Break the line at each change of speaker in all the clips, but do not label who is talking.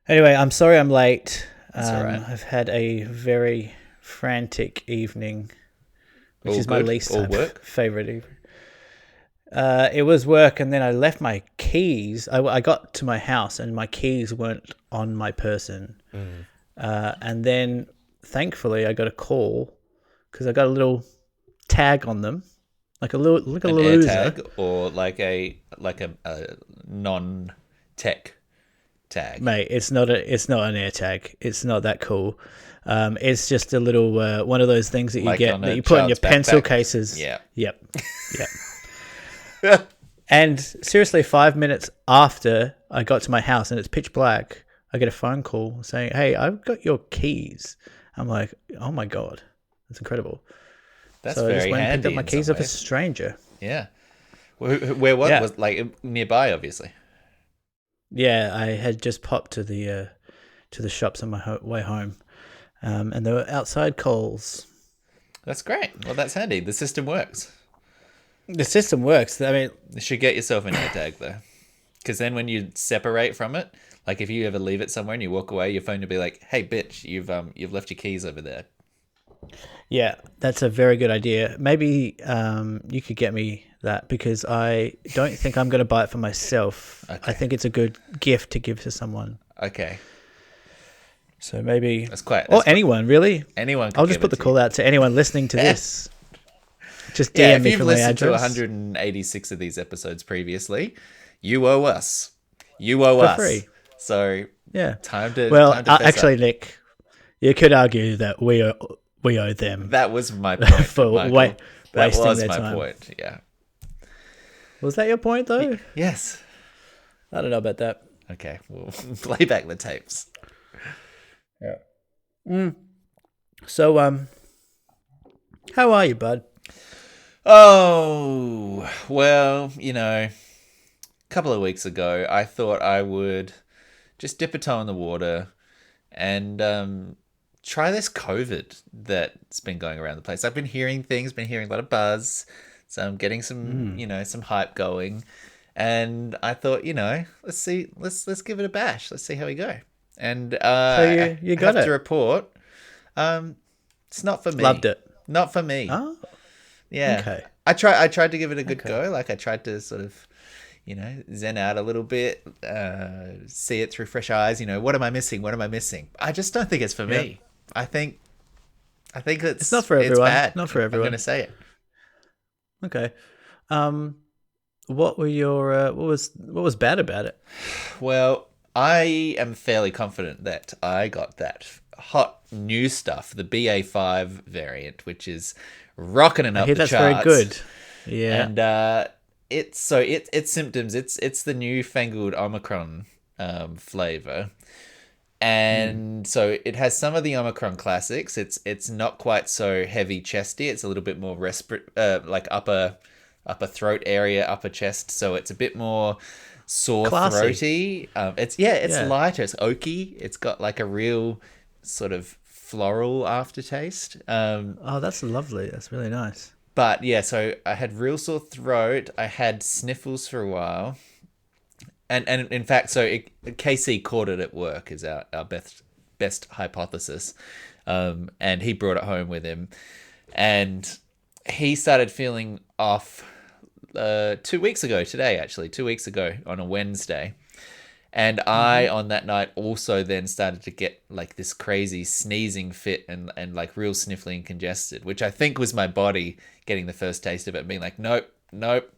Anyway, I'm sorry I'm late.
That's all right.
I've had a very frantic evening, which
All
is my
good.
least
All work.
favorite evening. It was work, and then I left my keys. I got to my house, and my keys weren't on my person.
Mm.
And then, thankfully, I got a call because I got a little tag on them, like a
An
little
air
loser.
tag or like a non-tech tag.
Mate, it's not an air tag. It's not that cool. It's just a little one of those things that you
Like
get
on
that
a
you put in your
child's
pencil
backpack.
cases.
Yeah.
Yep, yep. And seriously, 5 minutes after I got to my house and it's pitch black, I get a phone call saying, "Hey, I've got your keys." I'm like, "Oh my god, that's incredible!"
That's
So I just
very
went and picked up
handy
my
in some
keys off a
ways.
stranger.
Yeah. Where what
Yeah,
was like nearby, obviously.
yeah. I had just popped to the shops on my way home, and they were outside Coles.
That's great. Well, that's handy. The system works.
The system works. I mean,
You should get yourself an air tag though, because then when you separate from it, like if you ever leave it somewhere and you walk away, your phone will be like, "Hey, bitch, you've left your keys over there."
yeah, that's a very good idea. Maybe you could get me that because I don't think I'm going to buy it for myself. I
Okay.
think it's a good gift to give to someone.
Okay.
So maybe,
That's quite.
or
That's quite.
anyone really.
Anyone
I'll
could
just
give
put
it
the
to you.
call out to anyone listening to this. Just
Yeah,
DM
if
me
you've
for my
listened to
address
186 of these episodes previously, you owe us. You owe
for
us.
free.
So
Yeah.
time to
Well,
time to fess
actually,
up.
Nick, you could argue that we owe them
That was my point,
for
Michael. That
wasting
was
their
my
time.
point. Yeah.
Was that your point though?
Yes.
I don't know about that.
Okay. We'll play back the tapes.
Yeah. So how are you, bud?
Oh, well, a couple of weeks ago, I thought I would just dip a toe in the water and try this COVID that's been going around the place. I've been hearing things, been hearing a lot of buzz, so I'm getting some hype going, and I thought, let's see, let's give it a bash. Let's see how we go. And
So
I
you got
have to
it.
report, it's not for
Loved
me.
it.
Not for me.
Oh,
Yeah.
okay.
I tried to give it a good
Okay.
go. Like I tried to sort of, zen out a little bit, see it through fresh eyes. What am I missing? What am I missing? I just don't think it's for
Yeah.
me. I think
It's not
it's
for
it's
everyone.
bad.
Not for
I'm gonna
everyone.
say it.
Okay. Um what were your what was bad about it?
Well, I am fairly confident that I got that hot new stuff, the BA5 variant, which is rocketing
I
up
hear
the
that's very
charts.
good. Yeah.
And its symptoms. It's the newfangled Omicron flavor, and so it has some of the Omicron classics. It's not quite so heavy chesty. It's a little bit more like upper throat area, upper chest. So it's a bit more sore
Classy.
throaty. It's
Yeah.
lighter. It's oaky. It's got like a real sort of floral aftertaste.
Oh, that's lovely. That's really nice.
But yeah, so I had real sore throat. I had sniffles for a while, and in fact, KC caught it at work is our best hypothesis, and he brought it home with him, and he started feeling off 2 weeks ago today, actually 2 weeks ago on a Wednesday. And I, on that night, also then started to get like this crazy sneezing fit and like real sniffling and congested, which I think was my body getting the first taste of it, being like, nope, nope.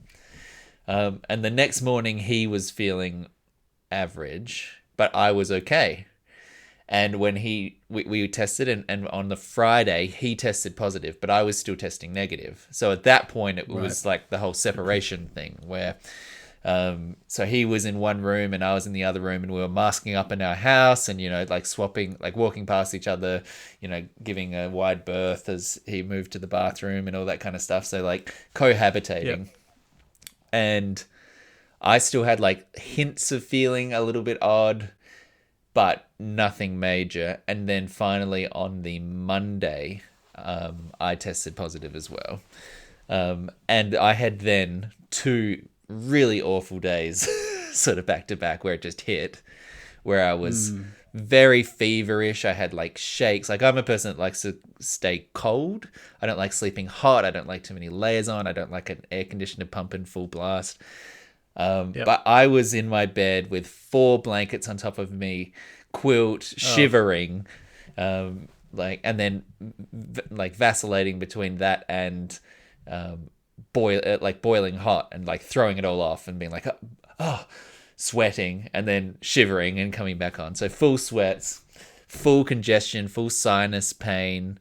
And the next morning, he was feeling average, but I was okay. And when we tested, and on the Friday, he tested positive, but I was still testing negative. So at that point, it
Right.
was like the whole separation thing where so he was in one room and I was in the other room, and we were masking up in our house and, like swapping, like walking past each other, giving a wide berth as he moved to the bathroom and all that kind of stuff. So like
Yep.
cohabitating. And I still had like hints of feeling a little bit odd, but nothing major. And then finally on the Monday, I tested positive as well. And I had then two really awful days sort of back to back where it just hit, where I was very feverish. I had like shakes. Like I'm a person that likes to stay cold. I don't like sleeping hot. I don't like too many layers on. I don't like an air conditioner pumping full blast. But I was in my bed with 4 blankets on top of me, quilt, shivering, and then like vacillating between that and boiling hot and like throwing it all off and being like, oh, sweating and then shivering and coming back on. So full sweats, full congestion, full sinus pain.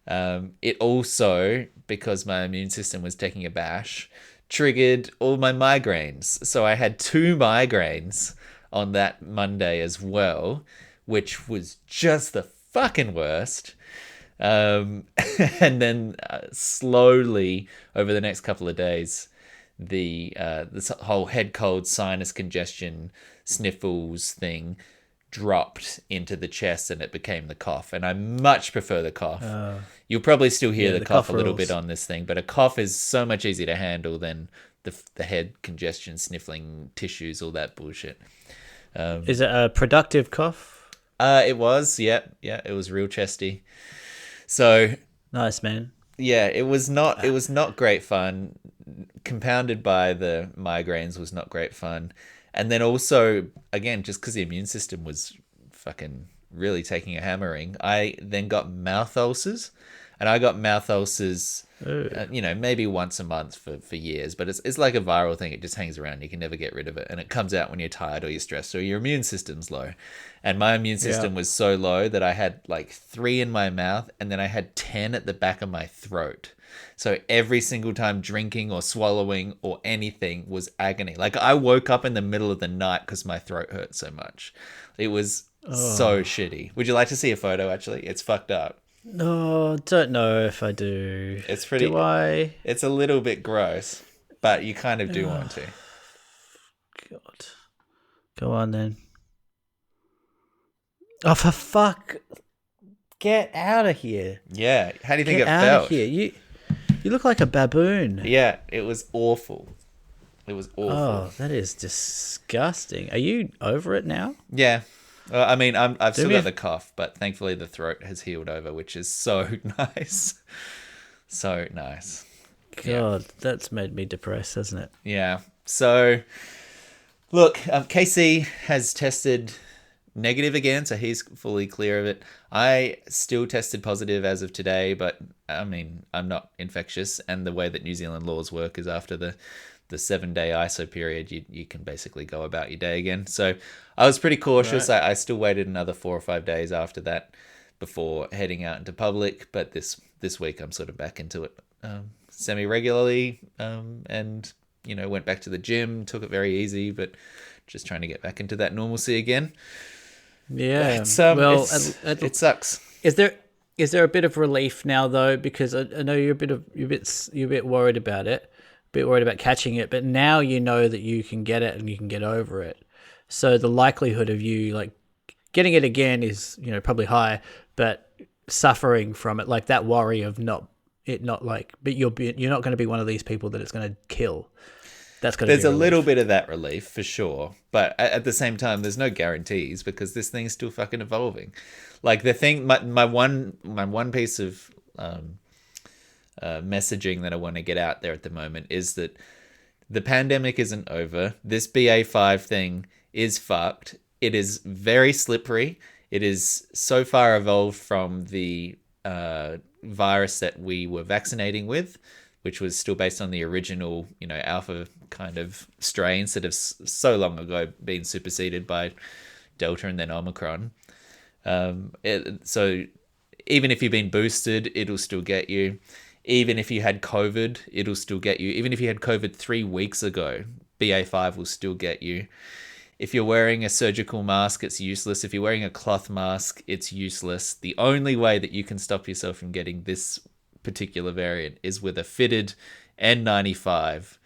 It also, because my immune system was taking a bash, triggered all my migraines. So I had 2 migraines on that Monday as well, which was just the fucking worst. And then slowly over the next couple of days, this whole head cold, sinus congestion, sniffles thing dropped into the chest and it became the cough. And I much prefer the cough. You'll probably still hear the cough a little bit on this thing, but a cough is so much easier to handle than the head congestion, sniffling, tissues, all that bullshit.
Is it a productive cough?
It was, yeah, it was real chesty. So
nice, man.
Yeah, it was not great fun. Compounded by the migraines was not great fun. And then also, again, just because the immune system was fucking really taking a hammering, I then got mouth ulcers. And I got mouth ulcers, maybe once a month for years. But it's like a viral thing. It just hangs around. You can never get rid of it. And it comes out when you're tired or you're stressed or your immune system's low. And my immune system was so low that I had like 3 in my mouth and then I had 10 at the back of my throat. So every single time drinking or swallowing or anything was agony. Like I woke up in the middle of the night because my throat hurt so much. It was so shitty. Would you like to see a photo, actually? It's fucked up.
No, don't know if I do.
It's pretty...
Do I?
It's a little bit gross, but you kind of do want to.
God. Go on then. Oh, for fuck. Get out of here.
Yeah. How do you think it
felt? Get out of here. You look like a baboon.
Yeah, it was awful. It was awful.
Oh, that is disgusting. Are you over it now?
Yeah. I mean, I've still got the cough, but thankfully the throat has healed over, which is so nice. So nice.
God, that's made me depressed, hasn't it?
Yeah. So, look, KC has tested negative again, so he's fully clear of it. I still tested positive as of today, but I mean, I'm not infectious, and the way that New Zealand laws work is after the 7-day ISO period, you can basically go about your day again. So I was pretty cautious. Right. I still waited another 4 or 5 days after that before heading out into public. But this week I'm sort of back into it semi-regularly, and went back to the gym, took it very easy, but just trying to get back into that normalcy again.
Yeah,
it sucks.
Is there a bit of relief now though? Because I know you're a bit worried about it. Bit worried about catching it, but now you know that you can get it and you can get over it. So the likelihood of you like getting it again is, probably high, but suffering from it, like that worry of but you're not going to be one of these people that it's going to kill. That's going to
There's a little bit of that relief for sure, but at the same time, there's no guarantees because this thing's still fucking evolving. Like the thing, my one piece of messaging that I want to get out there at the moment is that the pandemic isn't over. This BA5 thing is fucked. It is very slippery. It is so far evolved from the virus that we were vaccinating with, which was still based on the original, alpha kind of strains that have so long ago been superseded by Delta and then Omicron. So even if you've been boosted, it'll still get you. Even if you had COVID, it'll still get you. Even if you had COVID 3 weeks ago, BA5 will still get you. If you're wearing a surgical mask, it's useless. If you're wearing a cloth mask, it's useless. The only way that you can stop yourself from getting this particular variant is with a fitted N95.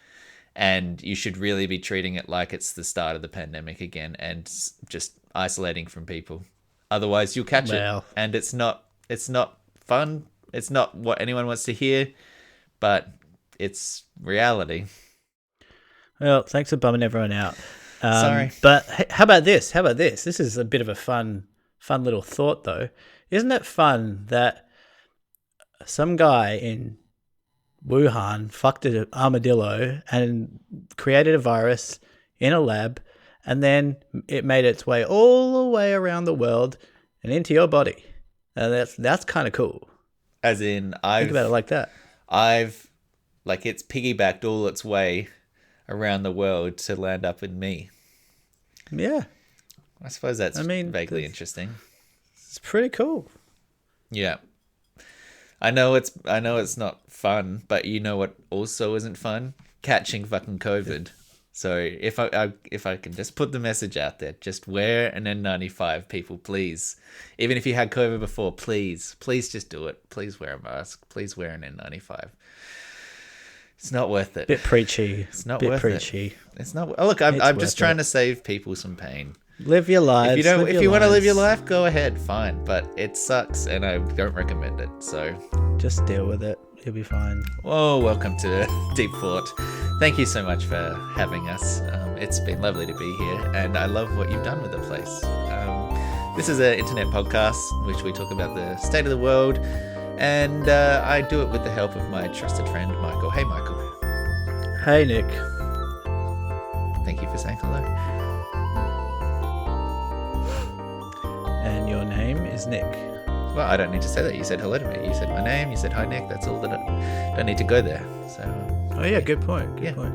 And you should really be treating it like it's the start of the pandemic again and just isolating from people. Otherwise, you'll catch it. And it's not fun. It's not what anyone wants to hear, but it's reality.
Well, thanks for bumming everyone out.
Sorry.
But how about this? How about this? This is a bit of a fun little thought, though. Isn't it fun that some guy in Wuhan fucked an armadillo and created a virus in a lab, and then it made its way all the way around the world and into your body? And that's kind of cool.
As in,
Think about it like that.
It's piggybacked all its way around the world to land up in me.
Yeah.
I suppose that's vaguely interesting.
It's pretty cool.
Yeah. I know it's not fun, but you know what also isn't fun? Catching fucking COVID. So if I can just put the message out there, just wear an N95, people, please. Even if you had COVID before, please just do it. Please wear a mask. Please wear an N95. It's not worth it.
Bit preachy.
It's not
Bit
worth
preachy.
it. It's not. Oh, look, I'm just trying to save people some pain.
Live your lives.
If you want to live your life, go ahead, fine. But it sucks, and I don't recommend it. So
just deal with it. You'll be fine.
Oh, welcome to Deep Thought. Thank you so much for having us. It's been lovely to be here, and I love what you've done with the place. This is an internet podcast in which we talk about the state of the world, and I do it with the help of my trusted friend, Michael. Hey, Michael.
Hey, Nick.
Thank you for saying hello.
And your name is Nick.
Well, I don't need to say that. You said hello to me. You said my name. You said hi, Nick. That's all that I don't need to go there. So.
Oh yeah, good point. Good point.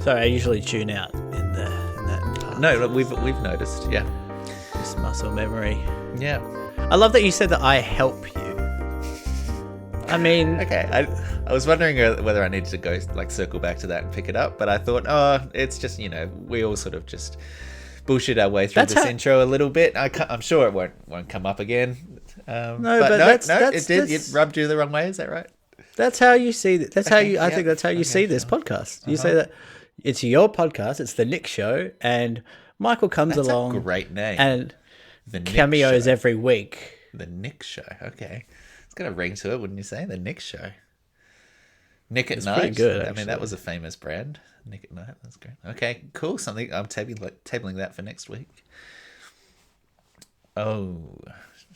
Sorry, I usually tune out in that part.
No, look, we've noticed. Yeah.
Just muscle memory.
Yeah.
I love that you said that I help you. I mean.
Okay. I was wondering whether I needed to go circle back to that and pick it up, but I thought, it's just we all sort of just bullshit our way through intro a little bit. I'm sure it won't come up again. It did. It rubbed you the wrong way. Is that right?
That's how you see it. That's how you. I think that's how you see this podcast. You say that it's your podcast. It's the Nick Show, and Michael comes along.
That's a great name.
And
the Nick
cameos
Show.
Every week.
The Nick Show. Okay, it's got a ring to it, wouldn't you say? The Nick Show. Nick at Night.
Pretty good.
I
Actually.
mean, that was a famous brand. Nick at Night. That's great. Okay, cool. Something I'm tabling that for next week. Oh,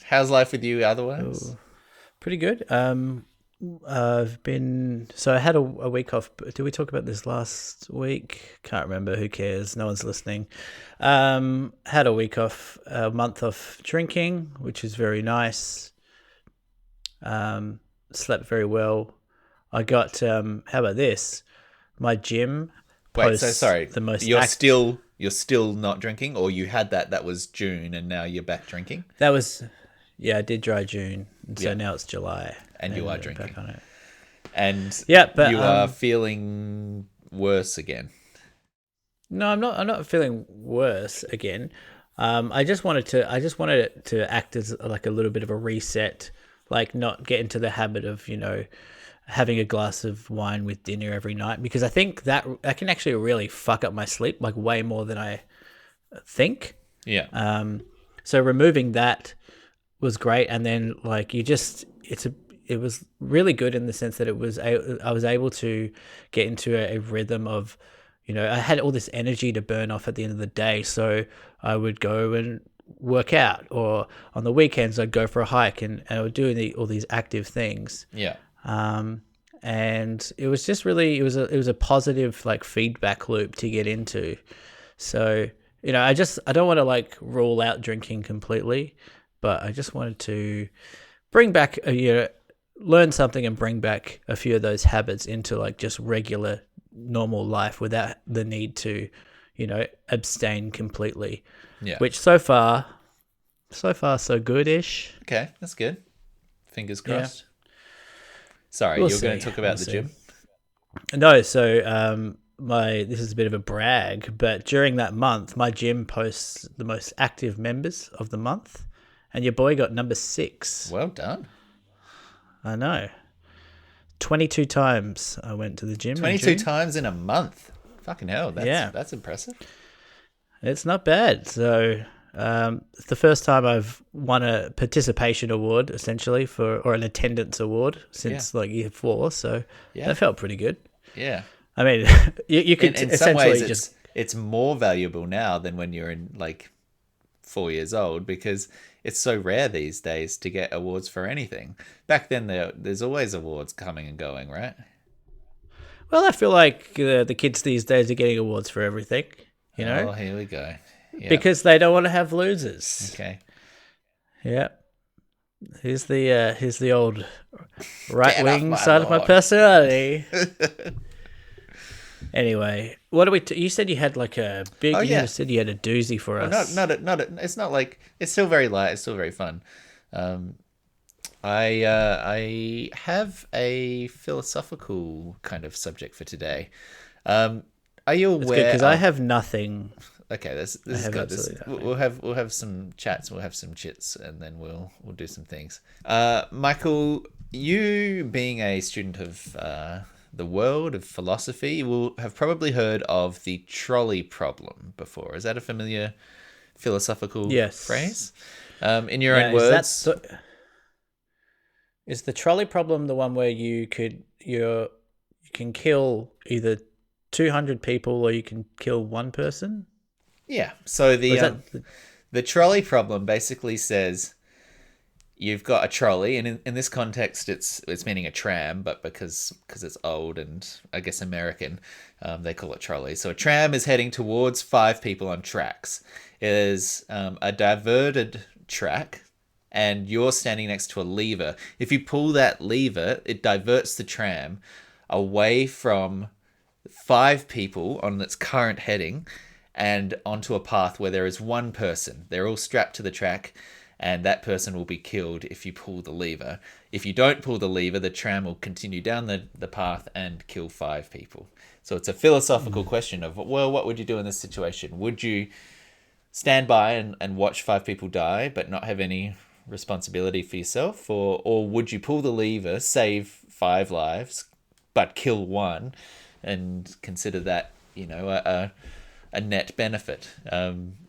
how's life with you otherwise?
Oh, pretty good. I had a week off. Did we talk about this last week? Can't remember. Who cares? No one's listening. Had a week off, a month off drinking, which is very nice. Slept very well. I got, how about this? My gym.
Wait, so sorry.
The most
you're still not drinking, or you had that was June and now you're back drinking?
That was, I did dry June. And so now it's July.
And you are drinking.
Back on it.
And
but
you are feeling worse again.
No, I'm not feeling worse again. I just wanted it to act as like a little bit of a reset, like not get into the habit of, having a glass of wine with dinner every night, because I think that can actually really fuck up my sleep, like way more than I think.
Yeah.
So removing that was great, and then it was really good in the sense that I was able to get into a rhythm of, I had all this energy to burn off at the end of the day, so I would go and work out, or on the weekends I'd go for a hike, and I would do all these active things.
Yeah.
And it was just really, it was a positive feedback loop to get into. So, I don't want to rule out drinking completely, but I just wanted to bring back, learn something and bring back a few of those habits into just regular normal life without the need to, abstain completely.
Yeah.
Which so far so good-ish.
Okay, that's good. Fingers crossed.
Yeah.
Sorry, you're going to talk about the gym?
No, so this is a bit of a brag, but during that month, my gym posts the most active members of the month, and your boy got number 6.
Well done.
I know. 22 times I went to the gym.
22 times in a month. Fucking hell, that's impressive.
It's not bad. So it's the first time I've won a participation award, essentially, or an attendance award since year 4. So that felt pretty good.
Yeah.
I mean, you could
in
essentially
some ways it's more valuable now than when you're in like 4 years old, because it's so rare these days to get awards for anything. Back then, there's always awards coming and going, right?
Well, I feel like the kids these days are getting awards for everything,
Oh, here we go. Yeah.
because they don't want to have losers.
Okay.
Yeah. Here's the old right wing
my
side of my
lawn.
personality. Anyway, what do we? You said you had like a big.
Oh, yeah.
You said you had a doozy for us.
It's not like, it's still very light. It's still very fun. I have a philosophical kind of subject for today. Are you aware?
Because I have nothing.
Okay, this is
have
good.
absolutely
We'll have some chats, we'll have some chits, and then we'll do some things. Michael, you being a student of the world of philosophy, you will have probably heard of the trolley problem before. Is that a familiar philosophical phrase? In your own words,
is the trolley problem the one where you can kill either 200 people or you can kill one person?
yeah. So the trolley problem basically says you've got a trolley, and in this context, it's meaning a tram, but because it's old and I guess American, they call it trolley. So a tram is heading towards 5 people on tracks. It is a diverted track, and you're standing next to a lever. If you pull that lever, it diverts the tram away from 5 people on its current heading and onto a path where there is one person. They're all strapped to the track, and that person will be killed if you pull the lever. If you don't pull the lever, the tram will continue down the path and kill 5 people. So it's a philosophical question of, well, what would you do in this situation? Would you stand by and watch 5 people die but not have any responsibility for yourself? Or would you pull the lever, save 5 lives, but kill 1, and consider that, a net benefit?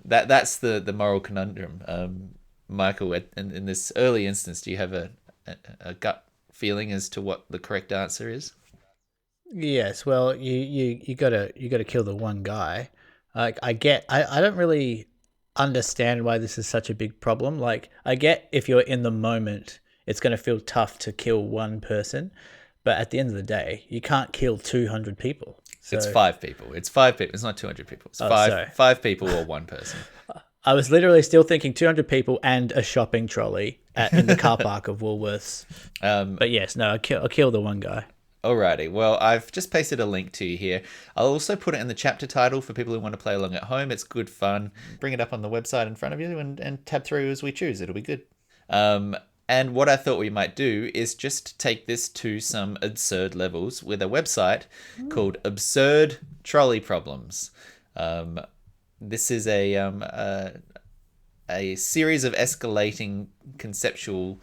That's the moral conundrum. Michael, in this early instance, do you have a gut feeling as to what the correct answer is?
Yes. Well, you gotta kill the one guy. I don't really understand why this is such a big problem. Like, I get if you're in the moment, it's gonna feel tough to kill one person, but at the end of the day, you can't kill 200 people. So,
It's 5 people. It's 5 people. It's not 200 people. It's
sorry.
5 people or 1 person.
I was literally still thinking 200 people and a shopping trolley in the car park of Woolworths. But yes, no, I'll kill the one guy.
Alrighty, well, I've just pasted a link to you here. I'll also put it in the chapter title for people who want to play along at home. It's good fun. Bring it up on the website in front of you and tab through as we choose. It'll be good. And what I thought we might do is just take this to some absurd levels with a website called Absurd Trolley Problems. This is a series of escalating conceptual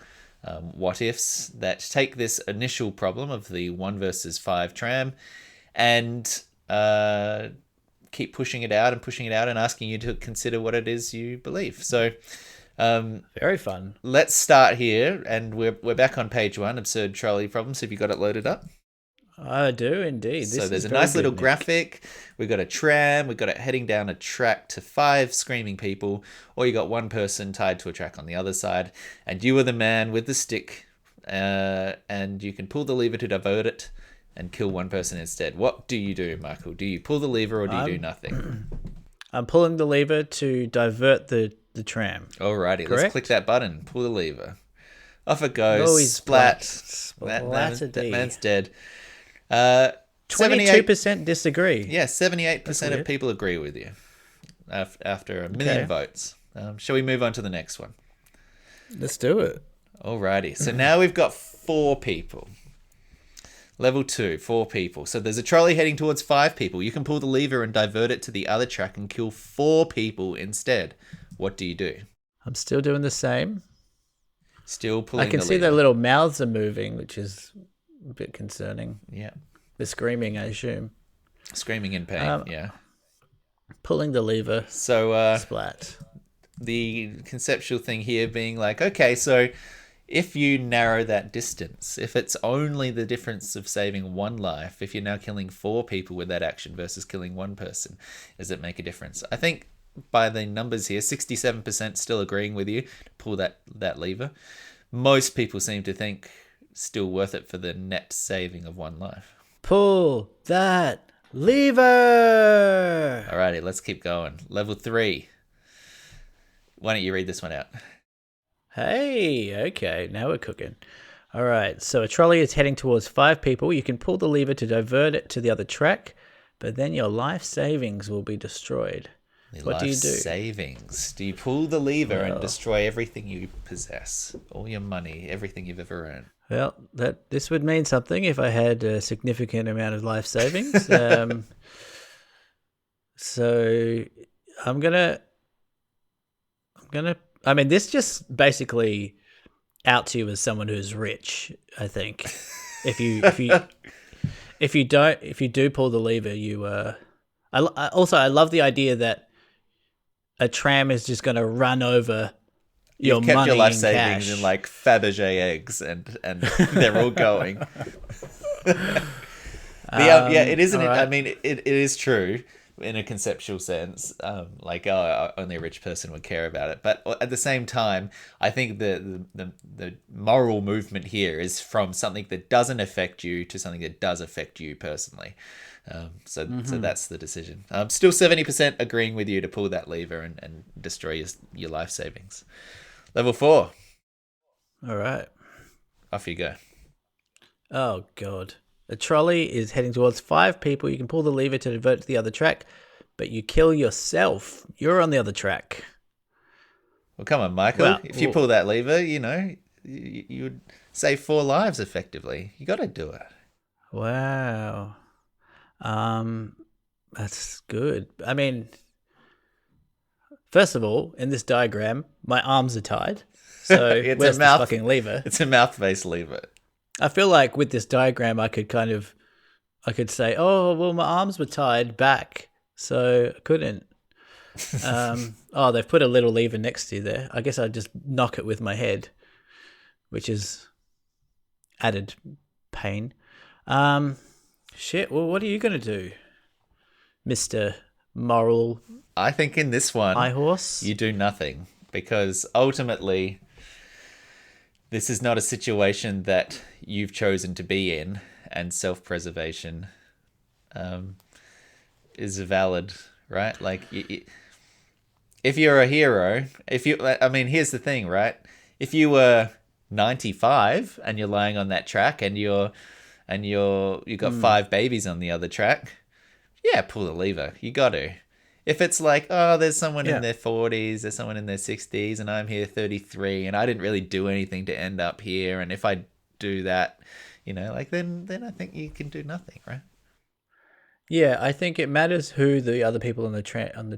what ifs that take this initial problem of the 1 versus 5 tram and keep pushing it out and asking you to consider what it is you believe. So
Very fun.
let's start here, and we're back on page 1, Absurd Trolley Problems. Have you got it loaded up?
I do indeed.
So there's a nice little graphic. We've got a tram. We've got it heading down a track to 5 screaming people, or you got 1 person tied to a track on the other side, and you are the man with the stick, and you can pull the lever to divert it and kill 1 person instead. What do you do, Michael? Do you pull the lever or do you do nothing?
I'm pulling the lever to divert the tram.
Alrighty, let's
Correct?
click that button. Pull the lever. Off it goes.
Oh, he's
Splat.
Splattered.
That man's dead.
22% disagree.
Yeah, 78%
That's
of
weird.
people agree with you after a million votes. Shall we move on to the next one?
Let's do it.
Alrighty. So now we've got 4 people. Level 2, 4 people. So there's a trolley heading towards 5 people. You can pull the lever and divert it to the other track and kill 4 people instead. What do you do?
I'm still doing the same.
Still pulling
I can
the
see
lever.
their little mouths are moving, which is a bit concerning.
Yeah.
They're screaming, I assume.
Screaming in pain. Yeah.
Pulling the lever.
So
Splat.
the conceptual thing here being like, okay, so if you narrow that distance, if it's only the difference of saving one life, if you're now killing 4 people with that action versus killing one person, does it make a difference? I think by the numbers here, 67% still agreeing with you to pull that lever. Most people seem to think still worth it for the net saving of one life.
Pull that lever!
Alrighty, let's keep going. Level 3. Why don't you read this one out?
Hey, okay, now we're cooking. All right, so a trolley is heading towards 5 people. You can pull the lever to divert it to the other track, but then your life savings will be destroyed. What do you do?
Savings. Do you pull the lever and destroy everything you possess? All your money, everything you've ever earned?
Well, this would mean something if I had a significant amount of life savings. So I'm gonna. I mean, this just basically outs you as someone who's rich. I think if you do pull the lever, you. I love the idea that a tram is just going to run over your
You've kept
money
your life
and
savings
cash.
in like Fabergé eggs, and they're all going. Yeah, it isn't.
Right.
I mean, it is true in a conceptual sense. Only a rich person would care about it. But at the same time, I think the moral movement here is from something that doesn't affect you to something that does affect you personally. So that's the decision. Still 70% agreeing with you to pull that lever and destroy your life savings. Level 4.
All right.
Off you go.
Oh, God. A trolley is heading towards 5 people. You can pull the lever to divert to the other track, but you kill yourself. You're on the other track.
Well, come on, Michael. If you pull that lever, you would save 4 lives effectively. You got to do it.
Wow. That's good. I mean, first of all, in this diagram, my arms are tied. So where's this fucking lever?
It's a mouth-based lever.
I feel like with this diagram, I could say, oh, well, my arms were tied back, so I couldn't. They've put a little lever next to you there. I guess I'd just knock it with my head, which is added pain. Shit, well, what are you going to do, Mr. Moral
I think in this one,
High Horse?
You do nothing, because ultimately this is not a situation that you've chosen to be in, and self-preservation is valid, right? Like, if you're a hero, here's the thing, right? If you were 95 and you're lying on that track and you got 5 babies on the other track, yeah, pull the lever. You got to. If it's like, oh, there's someone in their 40s, there's someone in their 60s, and I'm here 33, and I didn't really do anything to end up here, and if I do that, then I think you can do nothing, right?
Yeah, I think it matters who the other people on the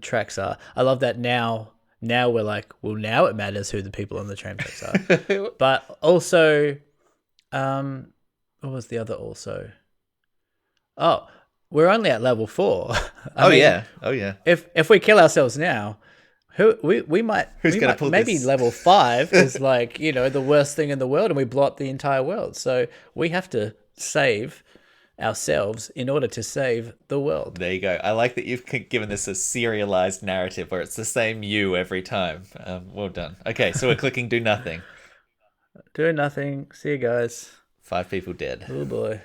tracks are. I love that now. Now we're like, well, now it matters who the people on the tram tracks are. But also, what was the other also? Oh, we're only at level 4. I mean,
yeah.
If we kill ourselves now, we might
pull
maybe
this?
level 5 is like, the worst thing in the world, and we blow up the entire world. So we have to save ourselves in order to save the world.
There you go. I like that you've given this a serialized narrative where it's the same you every time. Well done. Okay, so we're clicking do nothing.
Do nothing. See you guys.
5 people dead.
Oh boy.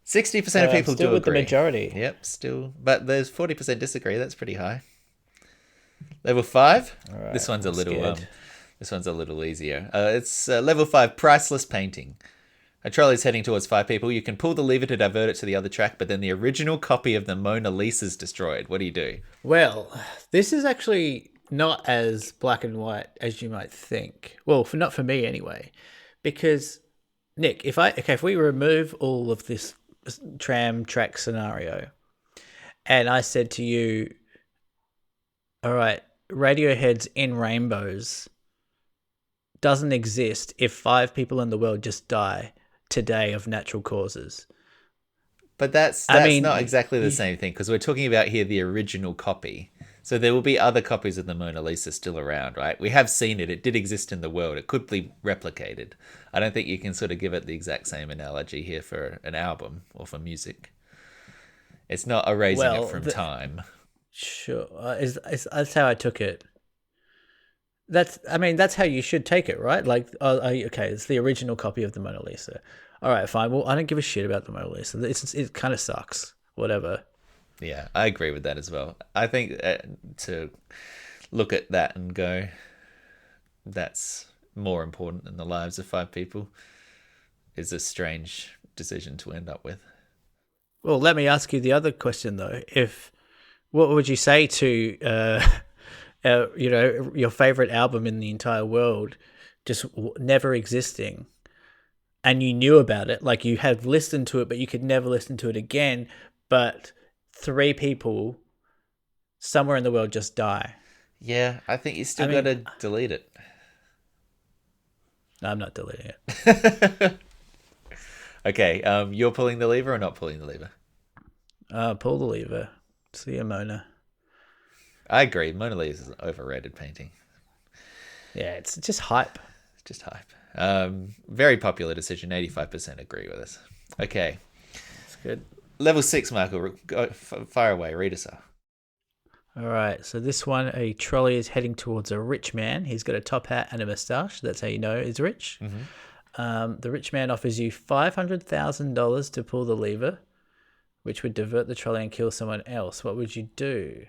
60% of people
still
do
with
agree.
the majority.
Yep, still. But there's 40% disagree. That's pretty high. Level 5.
Right,
this one's
I'm scared.
This one's a little easier. It's level 5, priceless painting. A trolley's heading towards 5 people. You can pull the lever to divert it to the other track, but then the original copy of the Mona Lisa's destroyed. What do you do?
Well, this is actually not as black and white as you might think. Well, not for me anyway, because Nick, if we remove all of this tram track scenario, and I said to you, all right, Radiohead's In Rainbows doesn't exist if 5 people in the world just die today of natural causes.
But that's not exactly the same thing, because we're talking about here the original copy. So there will be other copies of the Mona Lisa still around, right? We have seen it. It did exist in the world. It could be replicated. I don't think you can sort of give it the exact same analogy here for an album or for music. It's not erasing it
Well,
from time.
sure. That's how I took it. That's how you should take it, right? Like, okay, it's the original copy of the Mona Lisa. All right, fine. Well, I don't give a shit about the Mona Lisa. It kind of sucks. Whatever.
Yeah, I agree with that as well. I think to look at that and go, that's more important than the lives of 5 people is a strange decision to end up with.
Well, let me ask you the other question though. What would you say to your favorite album in the entire world just never existing, and you knew about it, like you had listened to it, but you could never listen to it again, but 3 people somewhere in the world just die?
Yeah, I think you still got to delete it.
No, I'm not deleting it.
Okay, you're pulling the lever or not pulling the lever?
Pull the lever. See you, Mona.
I agree. Mona Lisa is an overrated painting.
Yeah, it's just hype.
It's just hype. Very popular decision. 85% agree with us. Okay.
That's good.
Level 6, Michael. Go, fire away. Read us out.
All right. So this one, a trolley is heading towards a rich man. He's got a top hat and a moustache. That's how you know he's rich.
Mm-hmm.
The rich man offers you $500,000 to pull the lever, which would divert the trolley and kill someone else. What would you do?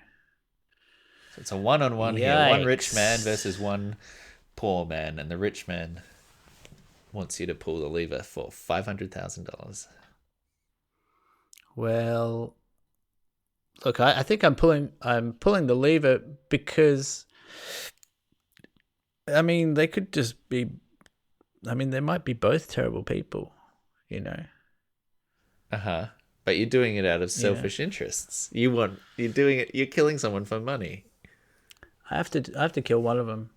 So it's a one-on-one here. One rich man versus one poor man, and the rich man wants you to pull the lever for $500,000.
Well, look, I think I'm pulling the lever because, they could just be. They might be both terrible people, you know.
Uh-huh. But you're doing it out of selfish interests. You're doing it. You're killing someone for money.
I have to kill one of them.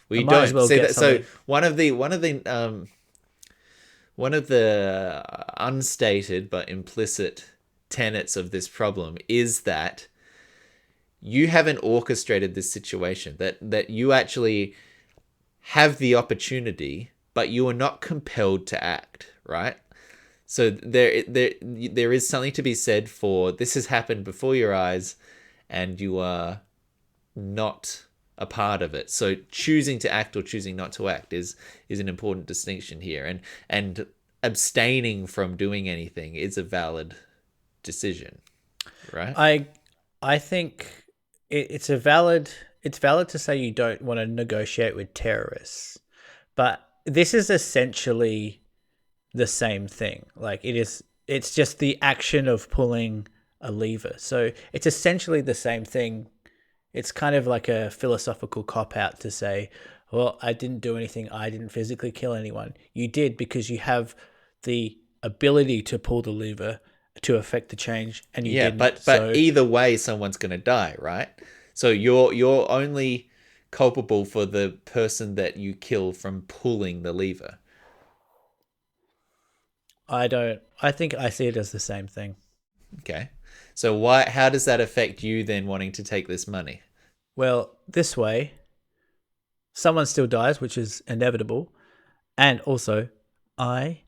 We don't see that. So one of the unstated but implicit tenets of this problem is that you haven't orchestrated this situation. That you actually have the opportunity, but you are not compelled to act. Right. So there is something to be said for this has happened before your eyes, and you are not a part of it. So choosing to act or choosing not to act is an important distinction here, and abstaining from doing anything is a valid decision, right?
I think it's valid to say you don't want to negotiate with terrorists, but this is essentially the same thing. Like it's just the action of pulling a lever. So it's essentially the same thing. It's kind of like a philosophical cop-out to say, well, I didn't do anything. I didn't physically kill anyone. You did because you have the ability to pull the lever to affect the change, and you didn't.
But either way, someone's going to die, right? So you're only culpable for the person that you kill from pulling the lever.
I think I see it as the same thing.
Okay. So how does that affect you then wanting to take this money?
Well, this way, someone still dies, which is inevitable. And also, I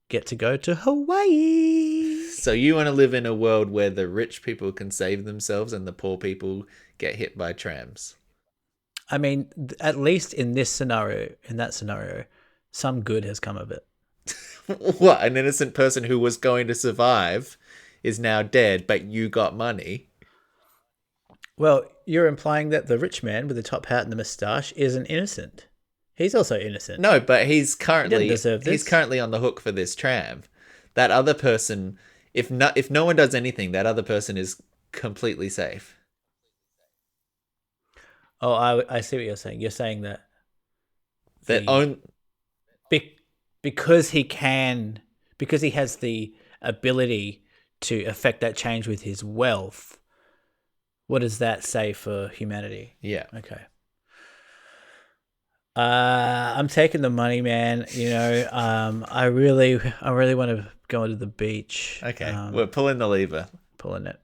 get to go to Hawaii.
So you want to live in a world where the rich people can save themselves and the poor people get hit by trams?
At least in that scenario, some good has come of it.
What? An innocent person who was going to survive is now dead, but you got money?
Well, you're implying that the rich man with the top hat and the moustache isn't innocent. He's also innocent.
No, but he's currently
he doesn't deserve this.
He's currently on the hook for this tram. That other person, if no one does anything, that other person is completely safe.
Oh, I see what you're saying. You're saying that because he has the ability to affect that change with his wealth. What does that say for humanity?
Yeah.
Okay. I'm taking the money, man. I really want to go to the beach.
Okay, we're pulling the lever.
Pulling it.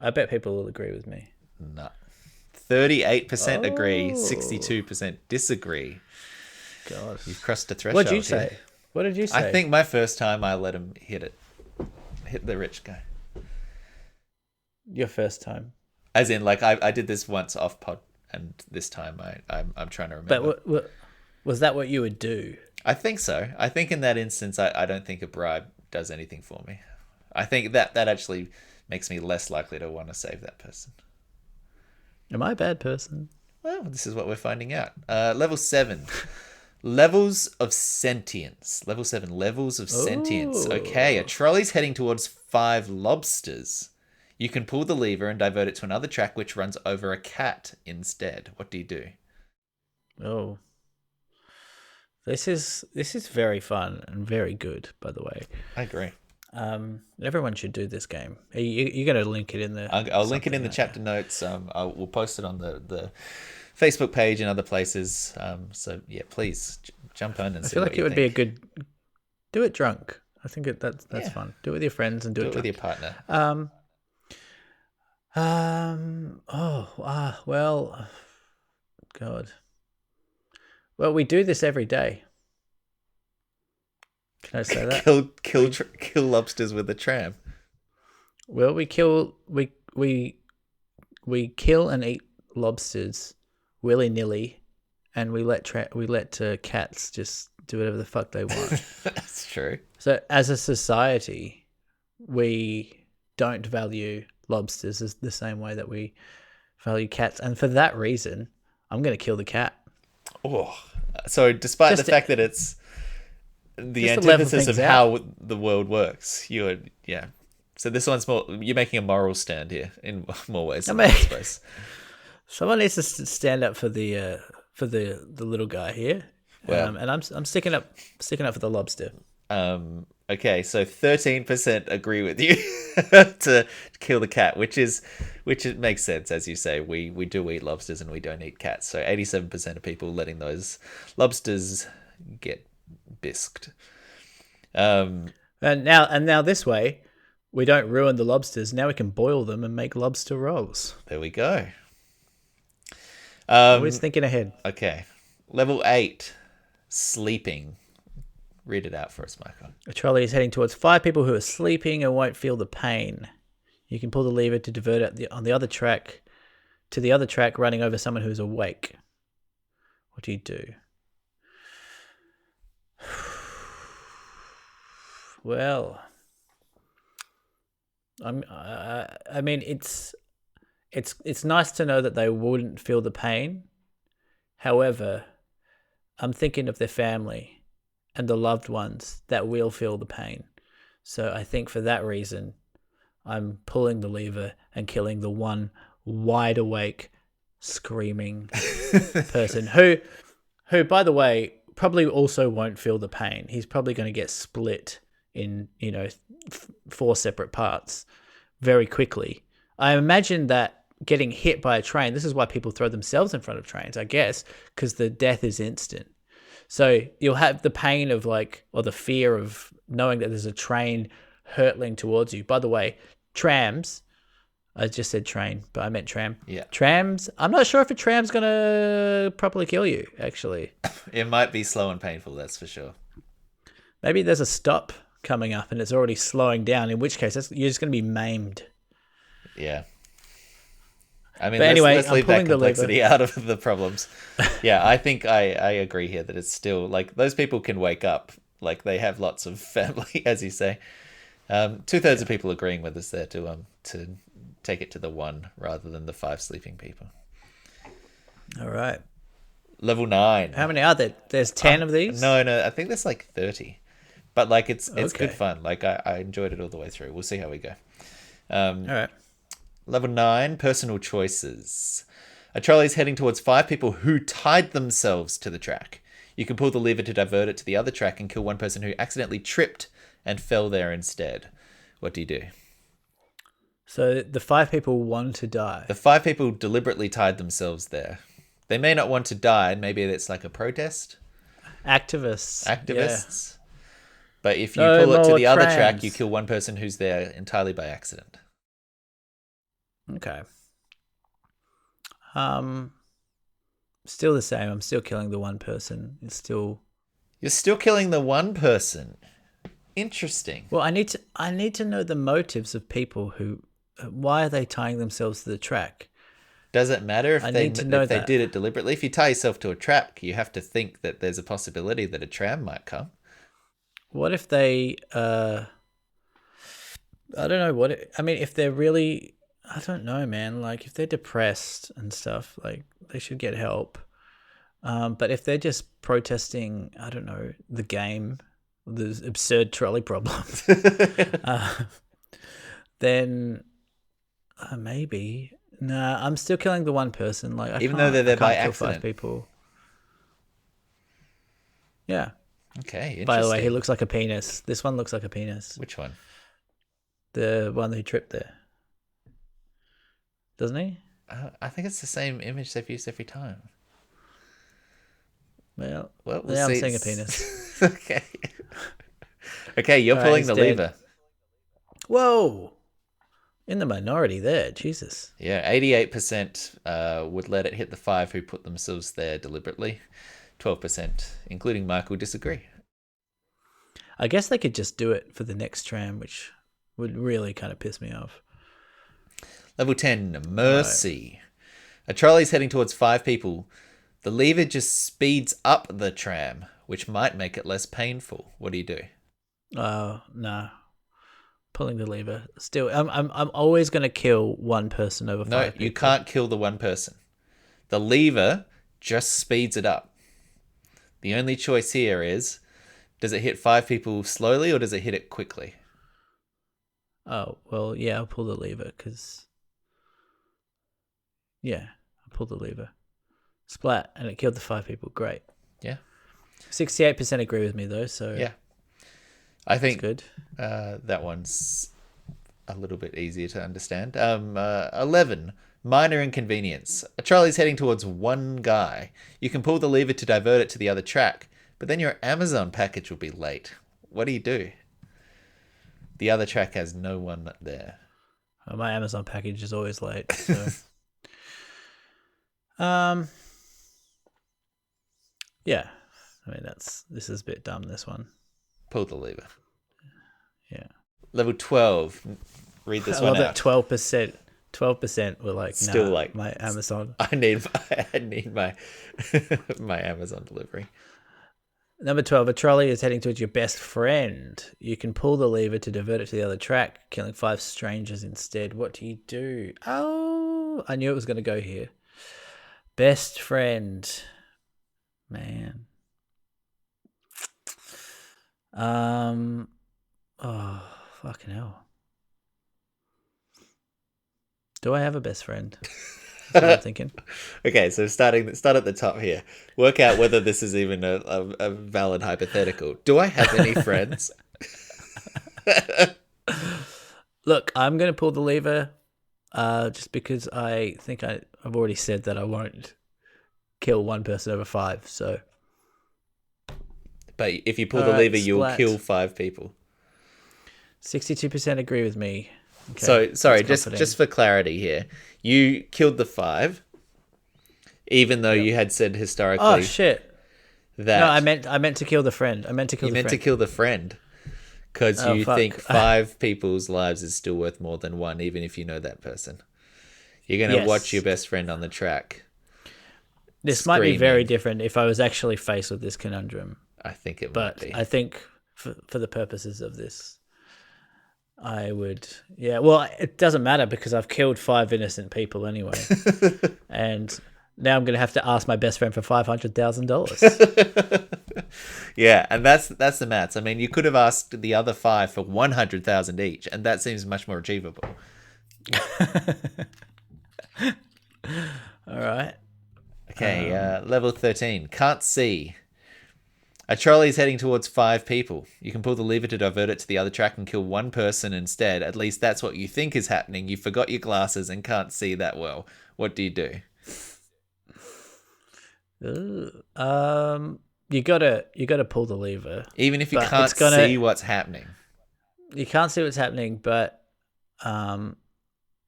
I bet people will agree with me.
No. 38% agree,
Oh.
62% disagree.
God.
You've crossed a threshold.
What did you
here.
say? What did you say?
I think my first time I let him hit the rich guy.
Your first time.
As in, like, I did this once off pod, and this time I'm trying to remember.
But was that what you would do?
I think so. I think in that instance, I don't think a bribe does anything for me. I think that actually makes me less likely to want to save that person.
Am I a bad person?
Well, this is what we're finding out. Level 7. Levels of sentience. Level 7. Levels of sentience. Okay, a trolley's heading towards 5 lobsters. You can pull the lever and divert it to another track which runs over a cat instead. What do you do?
Oh. This is very fun and very good, by the way.
I agree.
Everyone should do this game. You're going to link it in the...
I'll link it in the chapter notes. We'll post it on the Facebook page and other places. So, yeah, please jump on and see what you think. I feel like it would be a good...
Do it drunk. I think that's fun. Do it with your friends and do it drunk.
With your partner.
Well, God. Well, we do this every day. Can I say that?
Kill lobsters with a tram.
Well, we kill and eat lobsters willy-nilly, and we let cats just do whatever the fuck they want.
That's true.
So, as a society, we don't value lobsters as the same way that we value cats, and for that reason, I'm going to kill the cat.
Oh, so despite the fact that it's the antithesis of how the world works, So this one's more. You're making a moral stand here in more ways than I suppose.
Someone needs to stand up for the little guy here. Well, and I'm sticking up for the lobster.
Okay, so 13% agree with you to kill the cat, which makes sense, as you say. We do eat lobsters and we don't eat cats. So 87% of people letting those lobsters get bisqued. And
now this way, we don't ruin the lobsters. Now we can boil them and make lobster rolls.
There we go.
Always thinking ahead.
Okay, level 8, sleeping. Read it out for us, Michael.
A trolley is heading towards 5 people who are sleeping and won't feel the pain. You can pull the lever to divert it on the other track to the other track running over someone who's awake. What do you do? Well, I mean, it's nice to know that they wouldn't feel the pain. However, I'm thinking of their family and the loved ones that will feel the pain. So I think for that reason, I'm pulling the lever and killing the one wide awake, screaming person who, by the way, probably also won't feel the pain. He's probably going to get split in, 4 separate parts very quickly. I imagine that getting hit by a train, this is why people throw themselves in front of trains, I guess, because the death is instant. So you'll have the pain of or the fear of knowing that there's a train hurtling towards you. By the way, trams, I just said train, but I meant tram.
Yeah.
Trams, I'm not sure if a tram's going to properly kill you, actually.
It might be slow and painful, that's for sure.
Maybe there's a stop coming up and it's already slowing down, in which case you're just going to be maimed.
Yeah. I mean, let's leave that complexity out of the problems. Yeah, I think I agree here that it's still, those people can wake up. They have lots of family, as you say. 2/3 of people agreeing with us there to take it to the 1 rather than the 5 sleeping people.
All right.
Level 9.
How many are there? There's 10 of these?
No, I think there's 30. But it's good fun. I enjoyed it all the way through. We'll see how we go.
All right.
Level 9, personal choices. A trolley is heading towards 5 people who tied themselves to the track. You can pull the lever to divert it to the other track and kill one person who accidentally tripped and fell there instead. What do you do?
So the 5 people want to die.
The 5 people deliberately tied themselves there. They may not want to die. Maybe it's a protest.
Activists.
Yeah. But if you pull it to the other track, you kill one person who's there entirely by accident.
Okay. Still the same. I'm still killing the one person. It's still.
You're still killing the one person. Interesting.
Well, I need to know the motives of people who. Why are they tying themselves to the track?
Does it matter if
I
they
need to know
if they
that.
did it deliberately? If you tie yourself to a track, you have to think that there's a possibility that a tram might come.
What if they? I don't know I mean, if they're really, I don't know, man. Like, if they're depressed and stuff, like they should get help. But if they're just protesting, I don't know, the game, the absurd trolley problems, then maybe. Nah, I'm still killing the one person. Like,
Even though they're there by
kill
accident.
5 people. Yeah.
Okay, interesting.
By the way, he looks like a penis. This one looks like a penis.
Which one?
The one who tripped there. Doesn't he?
I think it's the same image they've used every time.
Well,
Well,
now
see.
I'm seeing a penis.
Okay. Okay, you're
All
pulling
right,
the
he's dead.
lever.
Whoa! In the minority there, Jesus.
Yeah, 88% would let it hit the 5 who put themselves there deliberately. 12%, including Michael, disagree.
I guess they could just do it for the next tram, which would really kind of piss me off.
Level 10, mercy. A trolley's heading towards 5 people. The lever just speeds up the tram, which might make it less painful. What do you do?
Oh, no. Pulling the lever. Still, I'm always going to kill one person over 5
No,
people.
you can't kill the one person. The lever just speeds it up. The only choice here is, does it hit 5 people slowly or does it hit it quickly?
Oh, well, yeah, I'll pull the lever because... Yeah, I'll pull the lever. Splat, and it killed the 5 people. Great.
Yeah.
68% agree with me, though, so...
Yeah. I think
good.
That one's a little bit easier to understand. 11, minor inconvenience. A trolley's heading towards one guy. You can pull the lever to divert it to the other track, but then your Amazon package will be late. What do? The other track has no one there.
My Amazon package is always late, so... Yeah. I mean, this is a bit dumb, this one.
Pull the lever.
Yeah.
Level 12. Read this
I
one
love
out.
that 12% were like,
Still
nah,
like
my Amazon.
I need my my Amazon delivery.
Number 12, a trolley is heading towards your best friend. You can pull the lever to divert it to the other track, killing 5 strangers instead. What do? Oh, I knew it was going to go here. Best friend. Man. Oh, fucking hell. Do I have a best friend? That's what I'm thinking.
Okay, so start at the top here. Work out whether this is even a valid hypothetical. Do I have any friends?
Look, I'm going to pull the lever just because I think I've already said that I won't kill one person over 5, so...
But if you pull the
Alright,
lever, you'll
splat.
kill 5 people.
62% agree with me. Okay,
So, sorry,
that's
just for clarity here. You killed the 5, even though you had said historically
Oh, shit.
that...
No, I meant to kill the friend. I meant to kill
You
the
meant to
friend.
kill the friend. Because you
fuck.
think 5 people's lives is still worth more than 1, even if you know that person. You're going to watch your best friend on the track.
This might be very
screaming.
different if I was actually faced with this conundrum.
I think it might
But
be.
I think for the purposes of this, I would... Yeah, well, it doesn't matter because I've killed 5 innocent people anyway. And now I'm going to have to ask my best friend for $500,000.
Yeah, and that's the maths. I mean, you could have asked the other 5 for 100,000 each, and that seems much more achievable.
All right.
Okay, level 13. Can't see. A trolley is heading towards 5 people. You can pull the lever to divert it to the other track and kill 1 person instead. At least that's what you think is happening. You forgot your glasses and can't see that well. What do?
You gotta pull the lever.
Even if you
But
can't
it's gonna-
see what's happening.
You can't see what's happening, but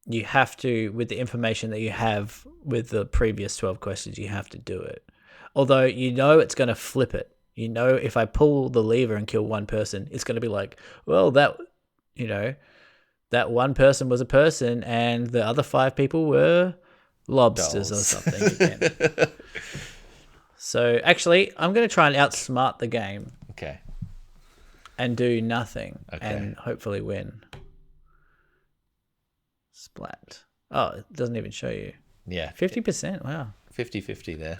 you have to, with the information that you have with the previous 12 questions, you have to do it. Although you know it's going to flip it. You know, if I pull the lever and kill one person, it's going to be like, well, that, you know, that one person was a person and the other 5 people were lobsters or
Dolls.
something again. So actually, I'm going to try and outsmart the game
Okay.
and do nothing
Okay.
and hopefully win. Splat. Oh, it doesn't even show you.
Yeah.
50%. Wow.
50-50 there.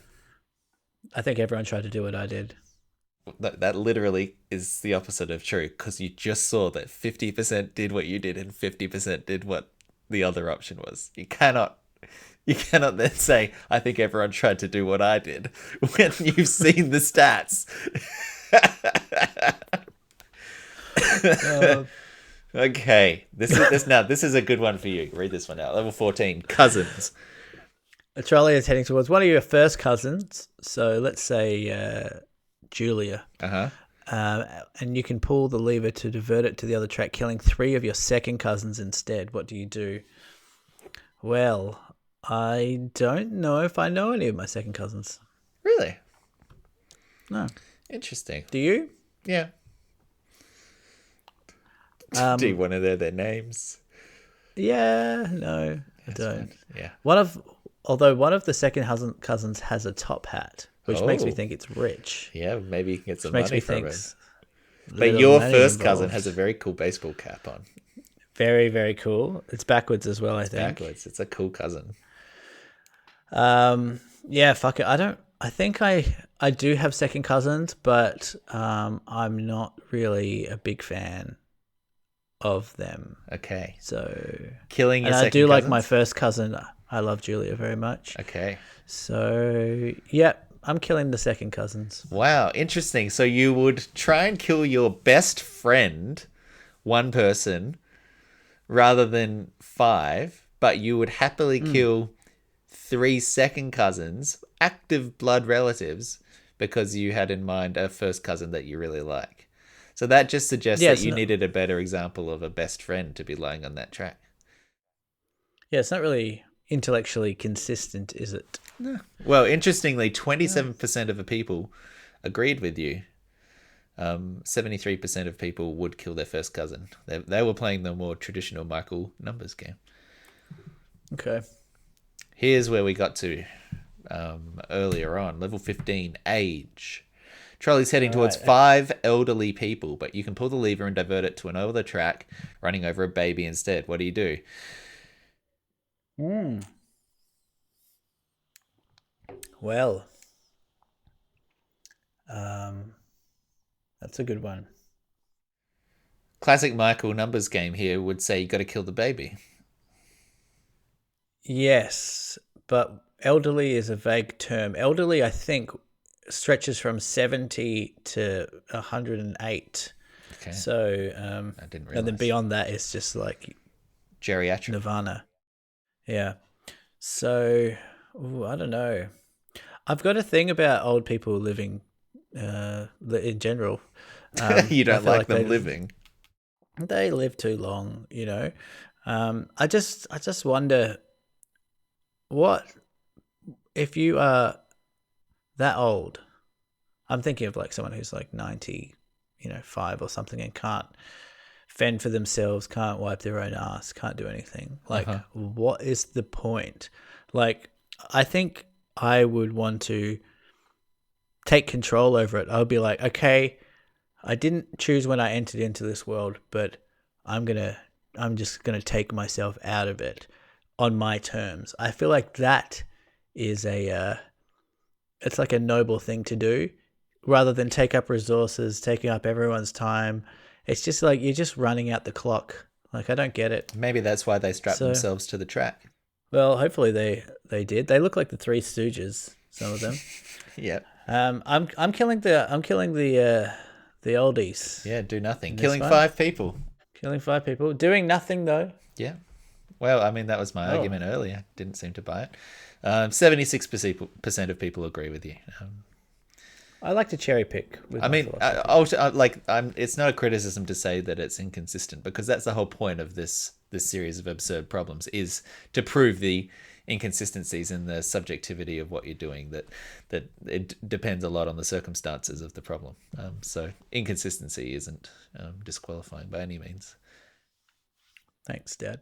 I think everyone tried to do what I did.
That literally is the opposite of true, because you just saw that 50% did what you did and 50% did what the other option was. You cannot then say, I think everyone tried to do what I did, when you've seen the stats. Okay, this is a good one for you. Read this one out. Level 14, cousins.
A trolley is heading towards one of your first cousins. So let's say Julia.
Uh-huh.
And you can pull the lever to divert it to the other track, killing 3 of your second cousins instead. What do you do? Well, I don't know if I know any of my second cousins.
Really?
No.
Interesting.
Do you?
Yeah. Do you want to know their names?
Yeah, no, I don't.
Fine. Yeah.
Although one of the second cousins has a top hat, which makes me think it's rich.
Yeah, maybe you can get some
Makes
money
me
from
think.
it. But your first cousin has a very cool baseball cap on.
Very, very cool. It's backwards as well, I think.
Backwards. It's a cool cousin.
Yeah, fuck it. I think I do have second cousins, but I'm not really a big fan of them.
Okay.
So
Killing your
and
second
I do
cousins?
like my first cousin. I love Julia very much.
Okay.
So yeah, I'm killing the second cousins.
Wow, interesting. So you would try and kill your best friend, one person, rather than 5, but you would happily kill 3 second cousins, active blood relatives, because you had in mind a first cousin that you really like. So that just suggests that you needed a better example of a best friend to be lying on that track.
Yeah, it's not really intellectually consistent, is it?
No. Well, interestingly, 27% of the people agreed with you. 73% of people would kill their first cousin. They were playing the more traditional Michael numbers game.
Okay.
Here's where we got to earlier on. Level 15, age. Trolley's heading towards 5 elderly people, but you can pull the lever and divert it to another track, running over a baby instead. What do you do?
Well, that's a good one.
Classic Michael numbers game here would say you got to kill the baby.
Yes, but elderly is a vague term. Elderly, I think, stretches from 70 to 108.
Okay.
So,
I didn't realize.
and then beyond that, it's just like
Geriatric.
Nirvana. Yeah. So, I don't know. I've got a thing about old people living in general.
You don't like them living.
They live too long, you know. I just wonder, what if you are that old? I'm thinking of like someone who's like 95 or something and can't fend for themselves, can't wipe their own ass, can't do anything. Like, what is the point? Like, I think I would want to take control over it. I would be like, okay, I didn't choose when I entered into this world, but I'm just gonna take myself out of it on my terms. I feel like that is it's like a noble thing to do, rather than take up resources, taking up everyone's time. It's just like you're just running out the clock. Like, I don't get it.
Maybe that's why they strapped themselves to the track.
Well, hopefully they did. They look like the Three Stooges, some of them.
Yep.
I'm killing the oldies.
Yeah, do nothing. Killing 5 people.
Killing 5 people. Doing nothing though.
Yeah. Well, I mean, that was my argument earlier. Didn't seem to buy it. 76% of people agree with you.
I like to cherry pick with
I
my
mean,
philosophy.
it's not a criticism to say that it's inconsistent, because that's the whole point of this series of absurd problems, is to prove the inconsistencies in the subjectivity of what you're doing. That it depends a lot on the circumstances of the problem. So inconsistency isn't disqualifying by any means.
Thanks, Dad.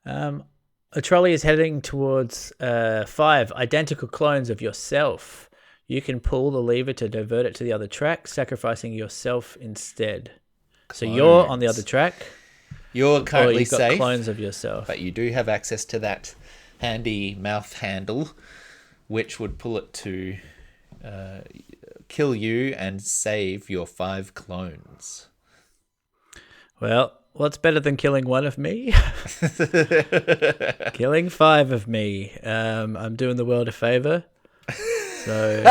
A trolley is heading towards 5 identical clones of yourself. You can pull the lever to divert it to the other track, sacrificing yourself instead. So you're on the other track.
You're
or
currently
you've got
safe,
clones of yourself.
but you do have access to that handy mouth handle, which would pull it to kill you and save your 5 clones.
Well, what's better than killing one of me? Killing 5 of me. I'm doing the world a favor. So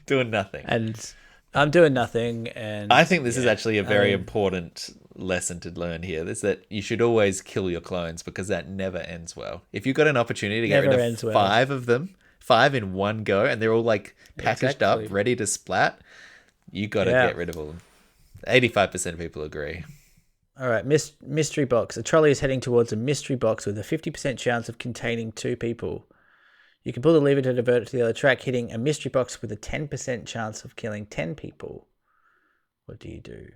Doing nothing.
and I'm doing nothing. And
I think this is actually a very important lesson to learn here. Is that you should always kill your clones, because that never ends well. If you've got an opportunity to get rid of 5 of them, 5 in one go, and they're all like packaged up, ready to splat, you got to get rid of all them. 85% of people agree.
All right, mystery box. A trolley is heading towards a mystery box with a 50% chance of containing 2 people. You can pull the lever to divert it to the other track, hitting a mystery box with a 10% chance of killing 10 people. What do you do?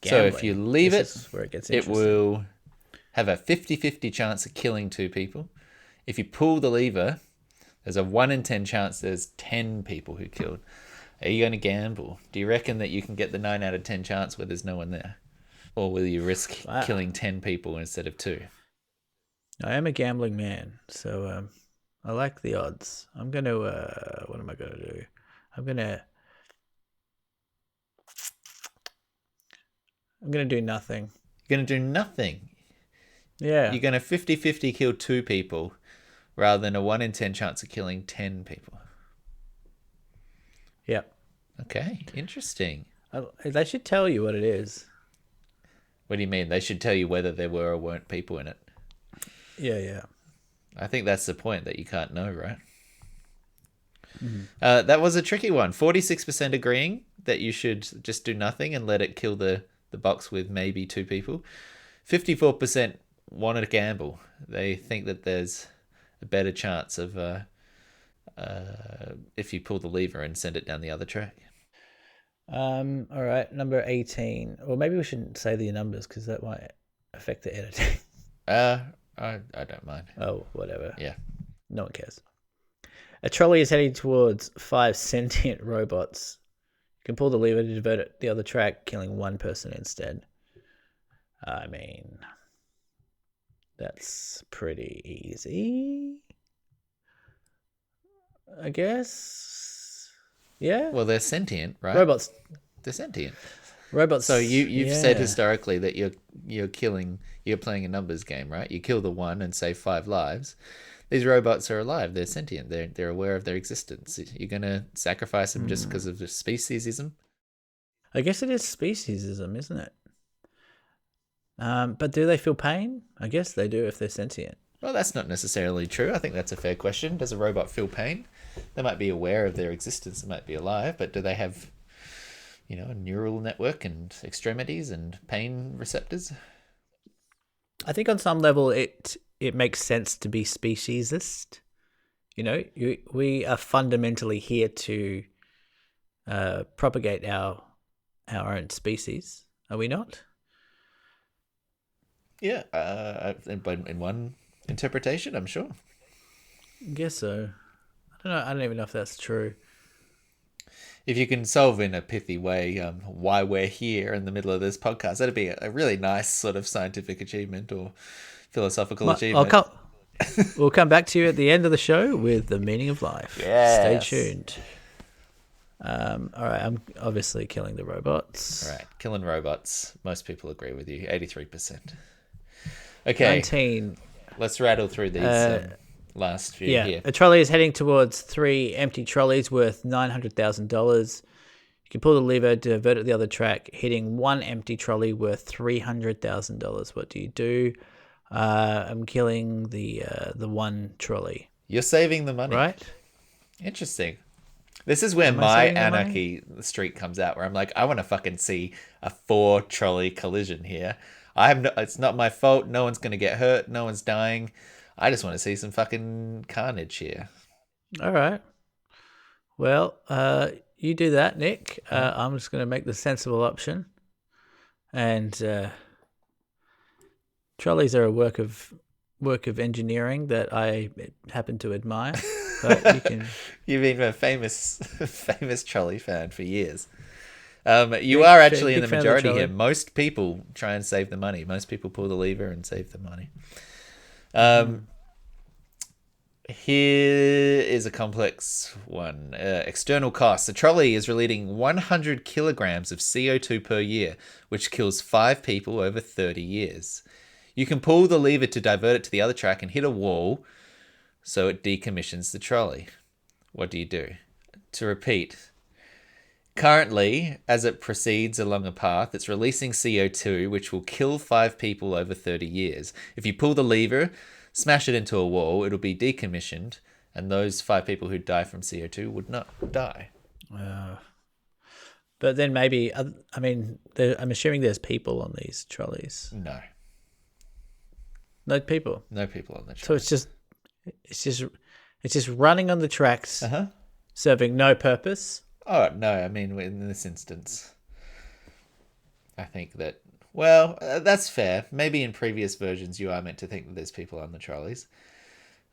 Gambling. So if you leave
where it gets
it will have a 50-50 chance of killing 2 people. If you pull the lever, there's a 1 in 10 chance there's 10 people who killed. Are you going to gamble? Do you reckon that you can get the 9 out of 10 chance where there's no one there? Or will you risk killing 10 people instead of 2?
I am a gambling man, so I like the odds. I'm going to, what am I going to do? I'm going to do nothing.
You're going to do nothing?
Yeah.
You're going to 50-50 kill 2 people rather than a 1 in 10 chance of killing 10 people.
Yep.
Okay, interesting.
They should tell you what it is.
What do you mean? They should tell you whether there were or weren't people in it.
Yeah.
I think that's the point, that you can't know, right?
Mm-hmm.
That was a tricky one. 46% agreeing that you should just do nothing and let it kill the box with maybe 2 people. 54% wanted to gamble. They think that there's a better chance of if you pull the lever and send it down the other track.
All right, number 18. Or maybe we shouldn't say the numbers, because that might affect the editing.
I don't mind.
Oh, whatever.
Yeah.
No one cares. A trolley is heading towards 5 sentient robots. You can pull the lever to divert it the other track, killing 1 person instead. I mean, that's pretty easy, I guess. Yeah.
Well, they're sentient, right?
Robots.
They're sentient.
Robots.
So you've said historically that you're playing a numbers game, right? You kill the 1 and save 5 lives. These robots are alive. They're sentient. They're aware of their existence. You're gonna sacrifice them just because of the speciesism?
I guess it is speciesism, isn't it? But do they feel pain? I guess they do if they're sentient.
Well, that's not necessarily true. I think that's a fair question. Does a robot feel pain? They might be aware of their existence. They might be alive, but do they have, a neural network and extremities and pain receptors?
I think on some level it makes sense to be speciesist. We are fundamentally here to propagate our own species. Are we not?
Yeah, in one interpretation, I'm sure.
I guess so. I don't know. I don't even know if that's true.
If you can solve in a pithy way why we're here in the middle of this podcast, that'd be a really nice sort of scientific achievement or philosophical achievement.
We'll come back to you at the end of the show with the meaning of life.
Yes.
Stay tuned. All right, I'm obviously killing the robots.
All right, killing robots. Most people agree with you. 83%. Okay.
19.
Let's rattle through these last few here.
A trolley is heading towards 3 empty trolleys worth $900,000. You can pull the lever to divert it the other track, hitting 1 empty trolley worth $300,000. What do you do? I'm killing the 1 trolley.
You're saving the money.
Right?
Interesting. This is where
Am I
my
saving the money?
anarchy streak comes out, where I'm like, I want to fucking see a 4 trolley collision here. It's not my fault. No one's gonna get hurt. No one's dying. I just want to see some fucking carnage here.
All right. Well, you do that, Nick.
Uh-huh.
I'm just going to make the sensible option. And trolleys are a work of engineering that I happen to admire. But you can
You've been a famous, famous trolley fan for years. You are actually in
big
the
fan of the
majority here.
trolley.
Most people try and save the money. Most people pull the lever and save the money. Here is a complex one. External costs. The trolley is releasing 100 kilograms of CO2 per year, which kills 5 people over 30 years. You can pull the lever to divert it to the other track and hit a wall, so it decommissions the trolley. What do you do? To repeat, currently, as it proceeds along a path, it's releasing CO2, which will kill 5 people over 30 years. If you pull the lever, smash it into a wall, it'll be decommissioned, and those 5 people who die from CO2 would not die.
But then maybe, I mean, I'm assuming there's people on these trolleys.
No.
No people.
No people on the
So
trolley.
it's just running on the tracks,
Uh-huh.
serving no purpose.
Oh, no, I mean, in this instance, I think that, well, that's fair. Maybe in previous versions you are meant to think that there's people on the trolleys.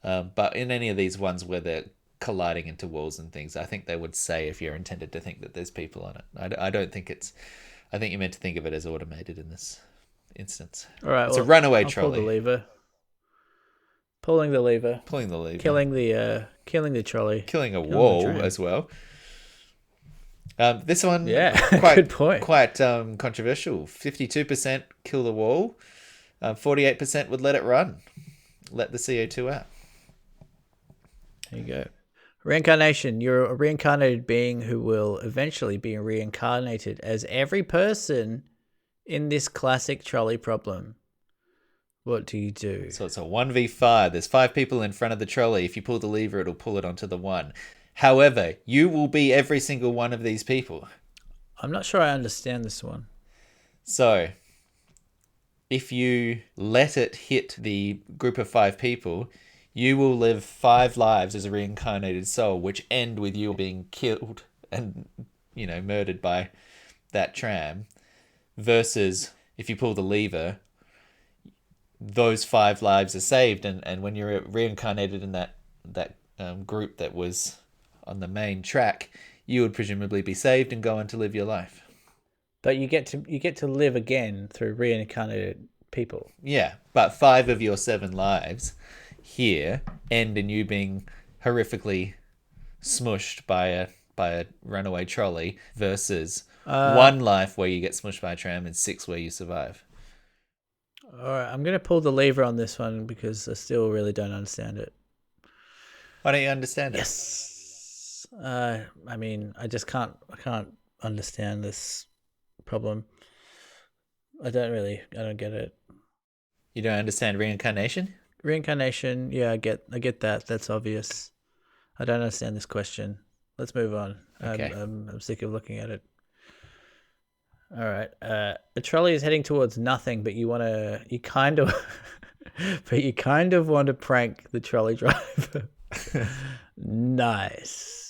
But in any of these ones where they're colliding into walls and things, I think they would say if you're intended to think that there's people on it. I don't think I think you're meant to think of it as automated in this instance.
All right,
It's a runaway
I'll
trolley.
pull the lever. Pulling the lever.
Pulling the lever.
Killing the trolley.
Killing a
Killing the
wall
tram.
as well. This one,
Yeah,
quite,
good point.
Quite controversial. 52% kill the wall. 48% would let it run. Let the CO2 out.
There you go. Reincarnation. You're a reincarnated being who will eventually be reincarnated as every person in this classic trolley problem. What do you do?
So it's a 1v5. There's 5 people in front of the trolley. If you pull the lever, it'll pull it onto the one. However, you will be every single one of these people.
I'm not sure I understand this one.
So, if you let it hit the group of 5 people, you will live 5 lives as a reincarnated soul, which end with you being killed and, murdered by that tram. Versus, if you pull the lever, those 5 lives are saved. And when you're reincarnated in that group that was on the main track, you would presumably be saved and go on to live your life.
But you get to live again through reincarnated people.
Yeah, but 5 of your 7 lives here end in you being horrifically smushed by a runaway trolley versus 1 life where you get smushed by a tram and 6 where you survive.
All right, I'm going to pull the lever on this one because I still really don't understand it.
Why don't you understand it?
Yes. I mean, I can't understand this problem. I don't get it.
You don't understand reincarnation?
Reincarnation, yeah, I get that. That's obvious. I don't understand this question. Let's move on.
Okay.
I'm sick of looking at it. All right. The trolley is heading towards nothing, but you kind of want to prank the trolley driver. Nice.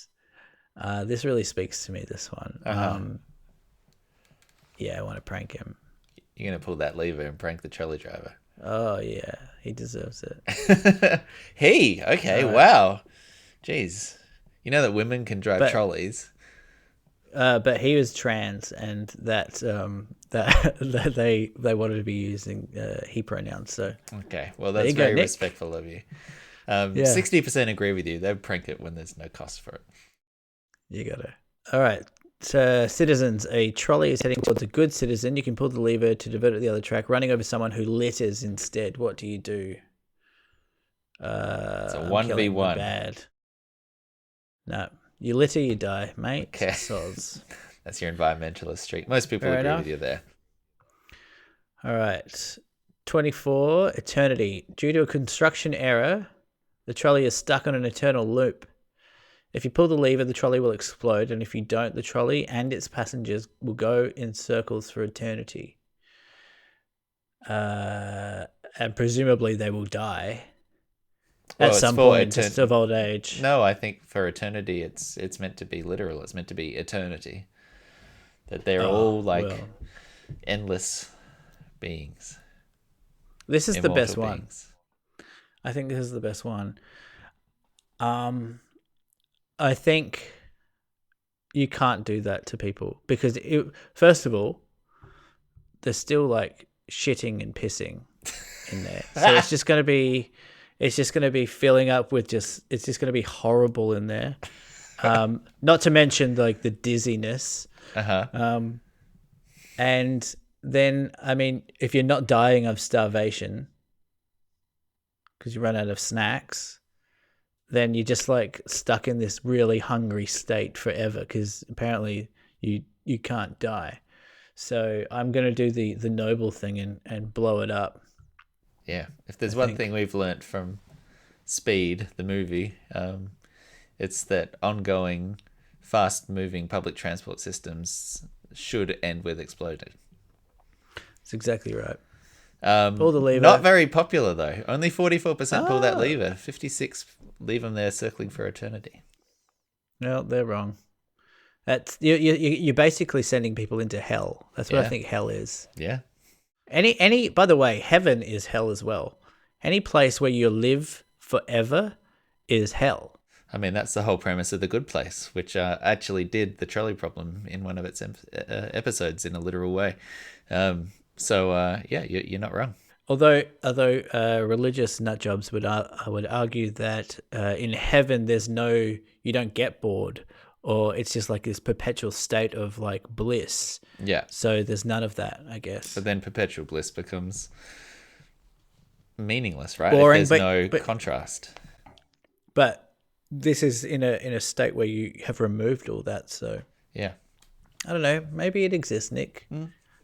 This really speaks to me, this one.
Uh-huh.
Yeah, I want to prank him.
You're going to pull that lever and prank the trolley driver.
Oh, yeah. He deserves it.
Okay, wow. Jeez. You know that women can drive trolleys.
But he was trans, and that they wanted to be using he pronouns. So
okay, well that's
go,
very
Nick.
respectful of you. 60% agree with you. They'd prank it when there's no cost for it.
You got it. All right. So, citizens, a trolley is heading towards a good citizen. You can pull the lever to divert it to the other track, running over someone who litters instead. What do you do?
It's a
I'm
1v1.
killing the bad. No. You litter, you die, mate.
Okay.
Sods.
That's your environmentalist streak. Most people
Fair
agree
enough.
with you there.
All right. 24, eternity. Due to a construction error, the trolley is stuck on an eternal loop. If you pull the lever, the trolley will explode, and if you don't, the trolley and its passengers will go in circles for eternity. And presumably they will die at
Well, it's
some
for
point, just of old age.
No, I think for eternity, it's meant to be literal. It's meant to be eternity. That they're all like
well,
endless beings.
this is the best
Immortal
one.
beings.
I think this is the best one. I think you can't do that to people because, first of all, they're still like shitting and pissing in there, so it's just gonna be filling up with it's just gonna be horrible in there. Not to mention like the dizziness. And then, I mean, if you're not dying of starvation because you run out of snacks, then you're just like stuck in this really hungry state forever because apparently you can't die. So I'm going to do the noble thing and blow it up.
Yeah. If there's one thing we've learnt from Speed, the movie, it's that ongoing, fast-moving public transport systems should end with exploding.
That's exactly right. Pull the lever.
Not very popular though. Only 44% pull that lever. 56 leave them there circling for eternity.
No, they're wrong. That's you're basically sending people into hell. That's what I think hell is.
Yeah.
Any. By the way, heaven is hell as well. Any place where you live forever is hell.
I mean, that's the whole premise of The Good Place, which actually did the trolley problem in one of its episodes in a literal way. So you're not wrong.
Although religious nutjobs would argue that in heaven you don't get bored, or it's just like this perpetual state of like bliss.
Yeah.
So there's none of that, I guess.
But then perpetual bliss becomes meaningless, right?
Boring,
if there's no contrast.
But this is in a state where you have removed all that. So
yeah,
I don't know. Maybe it exists, Nick.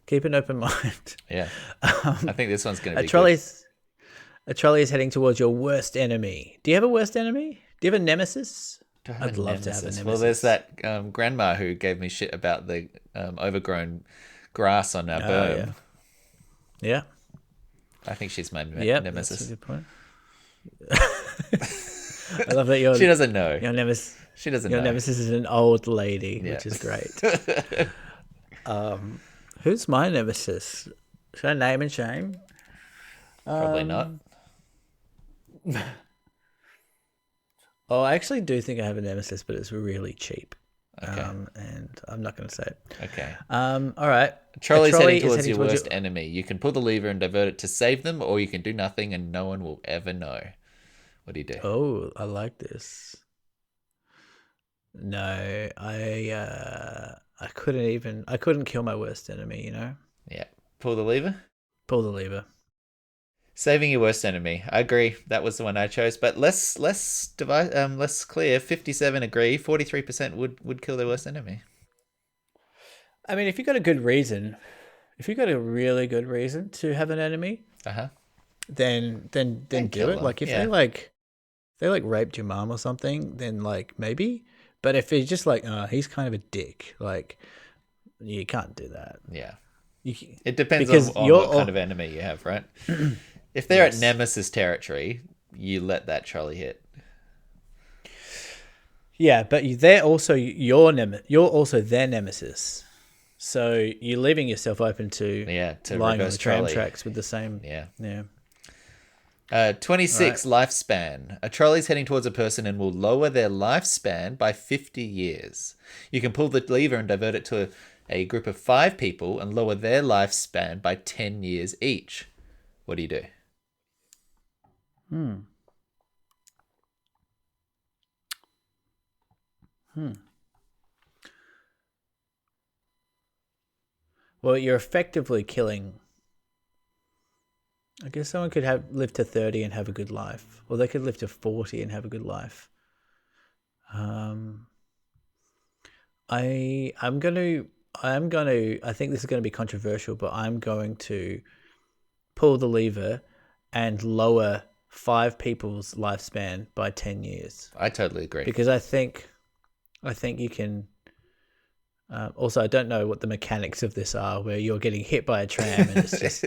Keep an open mind.
Yeah. I think this one's going to be
A trolley is heading towards your worst enemy. Do you have a worst enemy? Do you have a nemesis? I'd love to have a nemesis.
Well, there's that grandma who gave me shit about the overgrown grass on our berm.
Yeah.
I think she's my nemesis.
That's a good point. I love that
she doesn't know.
Your nemesis.
She doesn't know.
Your nemesis is an old lady, which is great. Who's my nemesis? Should I name and shame?
Probably not.
Oh, I actually do think I have a nemesis, but it's really cheap.
Okay.
And I'm not going to say it.
Okay.
All right.
Trolley's heading towards your worst enemy. You can pull the lever and divert it to save them, or you can do nothing and no one will ever know. What do you do?
Oh, I like this. No, I couldn't kill my worst enemy, you know?
Yeah. Pull the lever?
Pull the lever.
Saving your worst enemy. I agree. That was the one I chose, but less clear. 57 agree. 43% would kill their worst enemy.
I mean, if you got a good reason, if you got a really good reason to have an enemy, then do it. Like if they raped your mom or something, then like maybe. But if it's just like, he's kind of a dick, like you can't do that.
Yeah. It depends on what kind of enemy you have, right? If they're at Nemesis territory, you let that trolley hit.
Yeah, but they're also you're also their nemesis. So you're leaving yourself open to lying on the tram tracks with the same. Yeah.
26 lifespan. A trolley's heading towards a person and will lower their lifespan by 50 years. You can pull the lever and divert it to a group of 5 people and lower their lifespan by 10 years each. What do you do?
Well, you're effectively killing. I guess someone could live to 30 and have a good life, or they could live to 40 and have a good life. I think this is going to be controversial, but I'm going to pull the lever and lower 5 people's lifespan by 10 years.
I totally agree.
Because I think I think you can. Also, I don't know what the mechanics of this are, where you're getting hit by a tram and it's just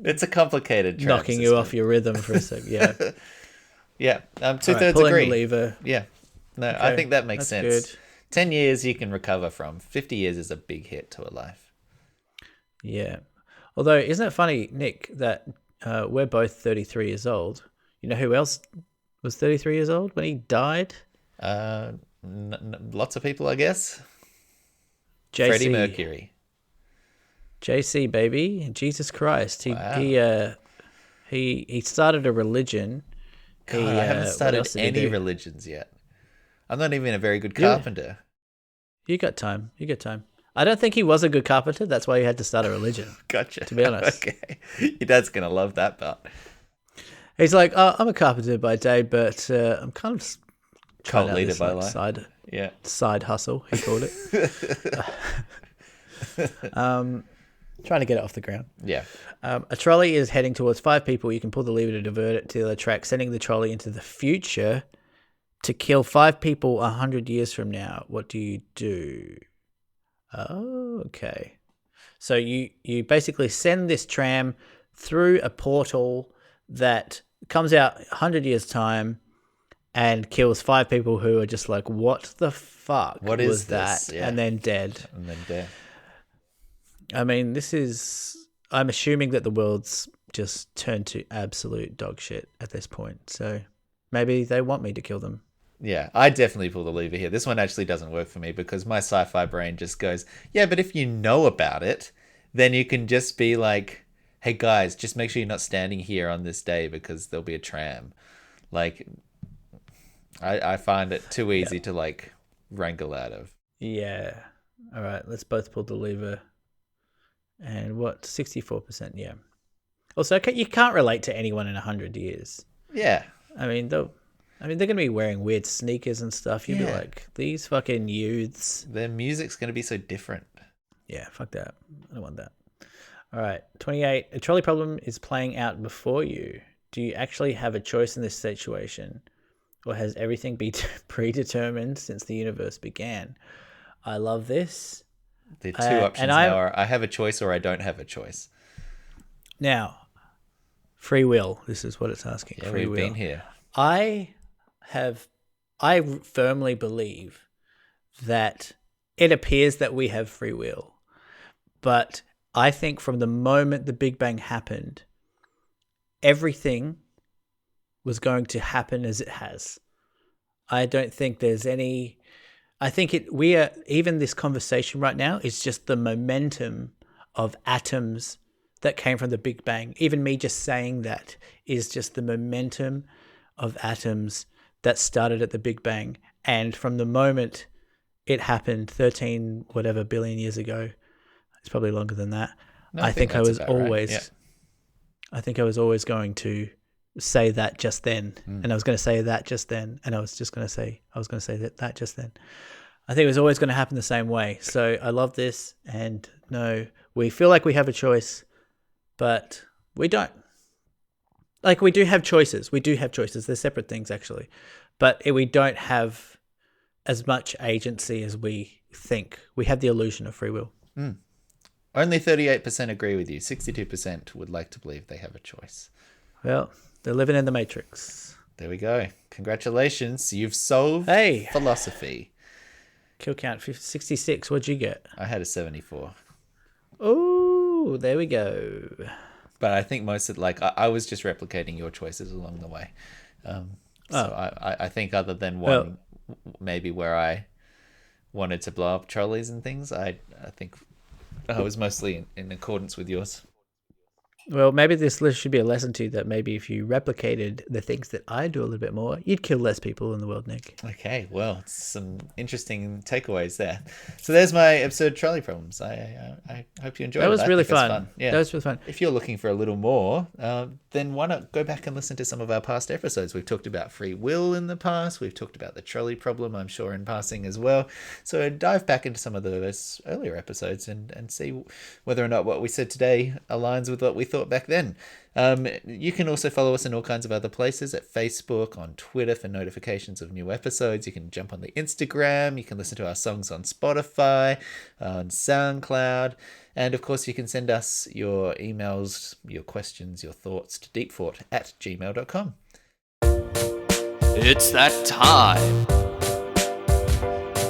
It's a complicated tram
knocking you
system.
off your rhythm for a sec. Yeah.
Yeah,
All right,
2/3
pulling
agree.
the lever.
Yeah, no, I
Okay,
think that makes
that's
sense.
good.
10 years you can recover from. 50 years is a big hit to a life.
Yeah. Although, isn't it funny, Nick, that we're both 33 years old? You know who else was 33 years old when he died?
Lots of people, I guess. Freddie
JC.
Mercury.
JC, baby. Jesus Christ.
Wow.
He started a religion.
God, I haven't
What
started
else did he
any
do?
religions yet. I'm not even a very good
You,
carpenter.
you got time. You got time. I don't think he was a good carpenter. That's why he had to start a religion,
Gotcha.
to be honest.
Okay. Your dad's going to love that part.
He's like, oh, I'm a carpenter by day, but I'm kind of trying
Cult
out
leader
this
by
like
life. Yeah.
side hustle, he called it. Trying to get it off the ground.
Yeah.
A trolley is heading towards 5 people. You can pull the lever to divert it to the other track, sending the trolley into the future to kill 5 people 100 years from now. What do you do? Oh, okay. So you basically send this tram through a portal that comes out 100 years' time and kills 5 people who are just like, what the fuck
What
was
is
that?
this? Yeah.
And then dead.
And then death.
I mean, I'm assuming that the world's just turned to absolute dog shit at this point. So maybe they want me to kill them.
Yeah, I definitely pull the lever here. This one actually doesn't work for me because my sci-fi brain just goes, yeah, but if you know about it, then you can just be like, hey guys, just make sure you're not standing here on this day because there'll be a tram. Like, I find it too easy to like wrangle out of.
Yeah. All right. Let's both pull the lever. And what? 64%. Yeah. Also, you can't relate to anyone in 100 years.
Yeah.
I mean, they're going to be wearing weird sneakers and stuff. You'll be like, these fucking youths.
Their music's going to be so different.
Yeah, fuck that. I don't want that. All right. 28. A trolley problem is playing out before you. Do you actually have a choice in this situation? Or has everything been predetermined since the universe began? I love this.
The two options now are I have a choice or I don't have a choice.
Now, free will. This is what it's asking.
Yeah,
free
we've
will.
been here.
I firmly believe that it appears that we have free will. But I think from the moment the Big Bang happened, everything was going to happen as it has. I don't think there's any... I think even this conversation right now is just the momentum of atoms that came from the Big Bang. Even me just saying that is just the momentum of atoms that started at the Big Bang. And from the moment it happened 13 whatever billion years ago, it's probably longer than that.
No,
I think I was always,
right.
I think I was always going to say that just then, and I was going to say that just then, and I was going to say that just then. I think it was always going to happen the same way. So I love this, and no, we feel like we have a choice, but we don't. Like, we do have choices. They're separate things, actually, but we don't have as much agency as we think. We have the illusion of free will.
Only 38% agree with you. 62% would like to believe they have a choice.
Well, they're living in the Matrix.
There we go. Congratulations. You've solved philosophy.
Kill count 66. What'd you get?
I had a 74.
Oh, there we go.
But I think most of I was just replicating your choices along the way. I think other than one, maybe where I wanted to blow up trolleys and things, I think I was mostly in accordance with yours.
Well, maybe this list should be a lesson to you that maybe if you replicated the things that I do a little bit more, you'd kill less people in the world, Nick.
Okay, well, some interesting takeaways there. So there's my absurd trolley problems. I hope you enjoyed it.
That was really fun.
Yeah.
That was really fun.
If you're looking for a little more, then why not go back and listen to some of our past episodes? We've talked about free will in the past. We've talked about the trolley problem, I'm sure, in passing as well. So dive back into some of those earlier episodes and see whether or not what we said today aligns with what we thought thought back then. You can also follow us in all kinds of other places at Facebook, on Twitter for notifications of new episodes. You can jump on the Instagram. You can listen to our songs on Spotify, on SoundCloud. And of course, you can send us your emails, your questions, your thoughts to deepfort@gmail.com.
It's that time.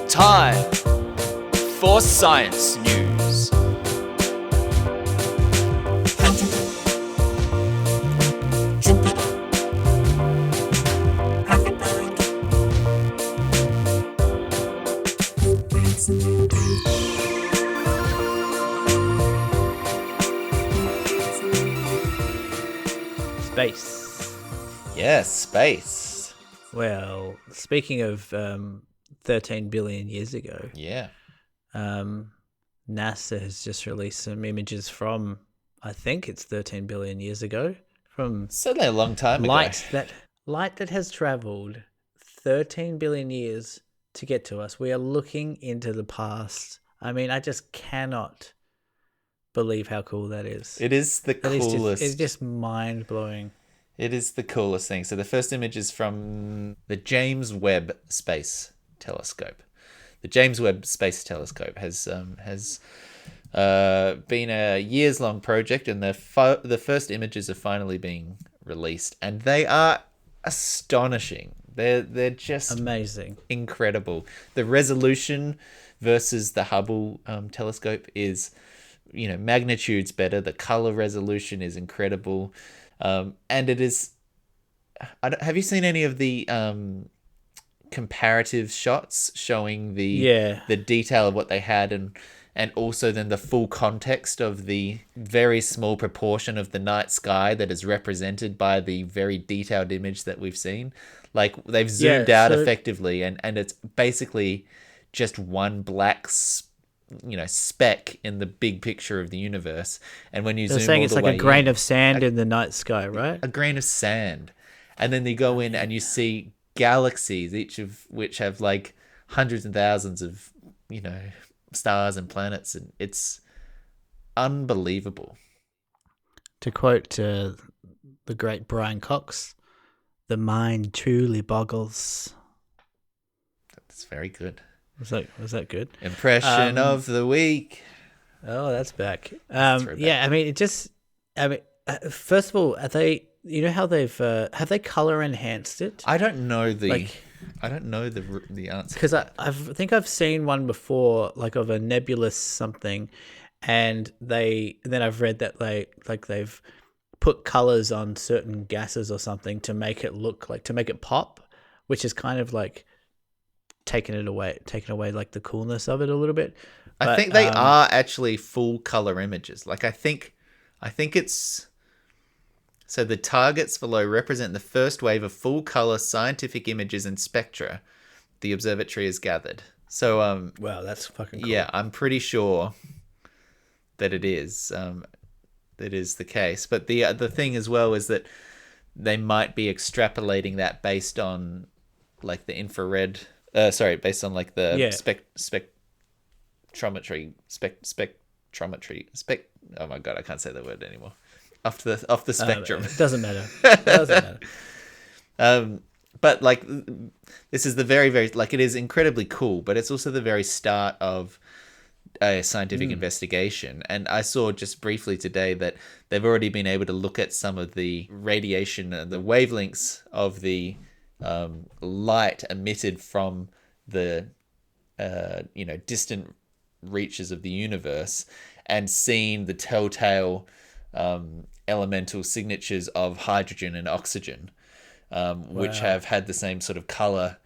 Time for science news.
Space.
Yes, space.
Well, speaking of 13 billion years ago,
Yeah.
NASA has just released some images from, I think it's 13 billion years ago, from
Certainly a long time ago.
light that has traveled 13 billion years to get to us. We are looking into the past. I mean, I just cannot believe how cool that is.
It is the coolest.
It's just mind blowing.
It is the coolest thing. So the first image is from the James Webb Space Telescope. The James Webb Space Telescope has been a years-long project, and the first images are finally being released, and they are astonishing. They're just
amazing,
incredible. The resolution versus the Hubble telescope is, magnitudes better. The color resolution is incredible. And it is. Have you seen any of the comparative shots showing the detail of what they had, and also then the full context of the very small proportion of the night sky that is represented by the very detailed image that we've seen? Like, they've zoomed out effectively, and it's basically just one black speck in the big picture of the universe. And when you
they're
zoom
saying
all
it's
the
like
way
a grain
in,
of sand in the night sky, right?
a grain of sand, and then you go in and you see galaxies, each of which have like hundreds and thousands of stars and planets, and it's unbelievable.
To quote the great Brian Cox, "The mind truly boggles."
That's very good.
Was that good?
Impression of the week.
Oh, that's back. Yeah, I mean, first of all, are they? You know how they've have they color enhanced it?
I don't know the answer,
because I think I've seen one before, like of a nebulous something, and then I've read that they've put colors on certain gases or something to make it pop, which is kind of like taken away like the coolness of it a little bit.
I think they are actually full color images. Like, I think it's. So the targets below represent the first wave of full color scientific images and spectra the observatory has gathered. So
wow, that's fucking cool.
Yeah, I'm pretty sure that it is the case. But the thing as well is that they might be extrapolating that based on like the infrared. Based on like the spectrometry. Oh my god, I can't say the word anymore. Off the spectrum.
It doesn't matter.
But like, this is the very, very, like, it is incredibly cool, but it's also the very start of a scientific investigation. And I saw just briefly today that they've already been able to look at some of the radiation and the wavelengths of the light emitted from the distant reaches of the universe, and seen the telltale elemental signatures of hydrogen and oxygen, which have had the same sort of color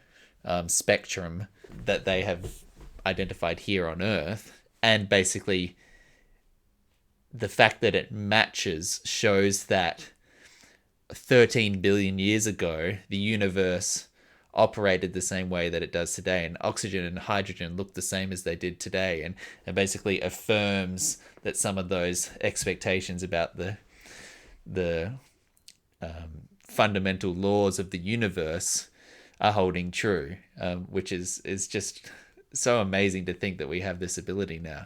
spectrum that they have identified here on Earth. And basically, the fact that it matches shows that 13 billion years ago, the universe operated the same way that it does today, and oxygen and hydrogen look the same as they did today, and basically affirms that some of those expectations about the fundamental laws of the universe are holding true, which is just so amazing to think that we have this ability now.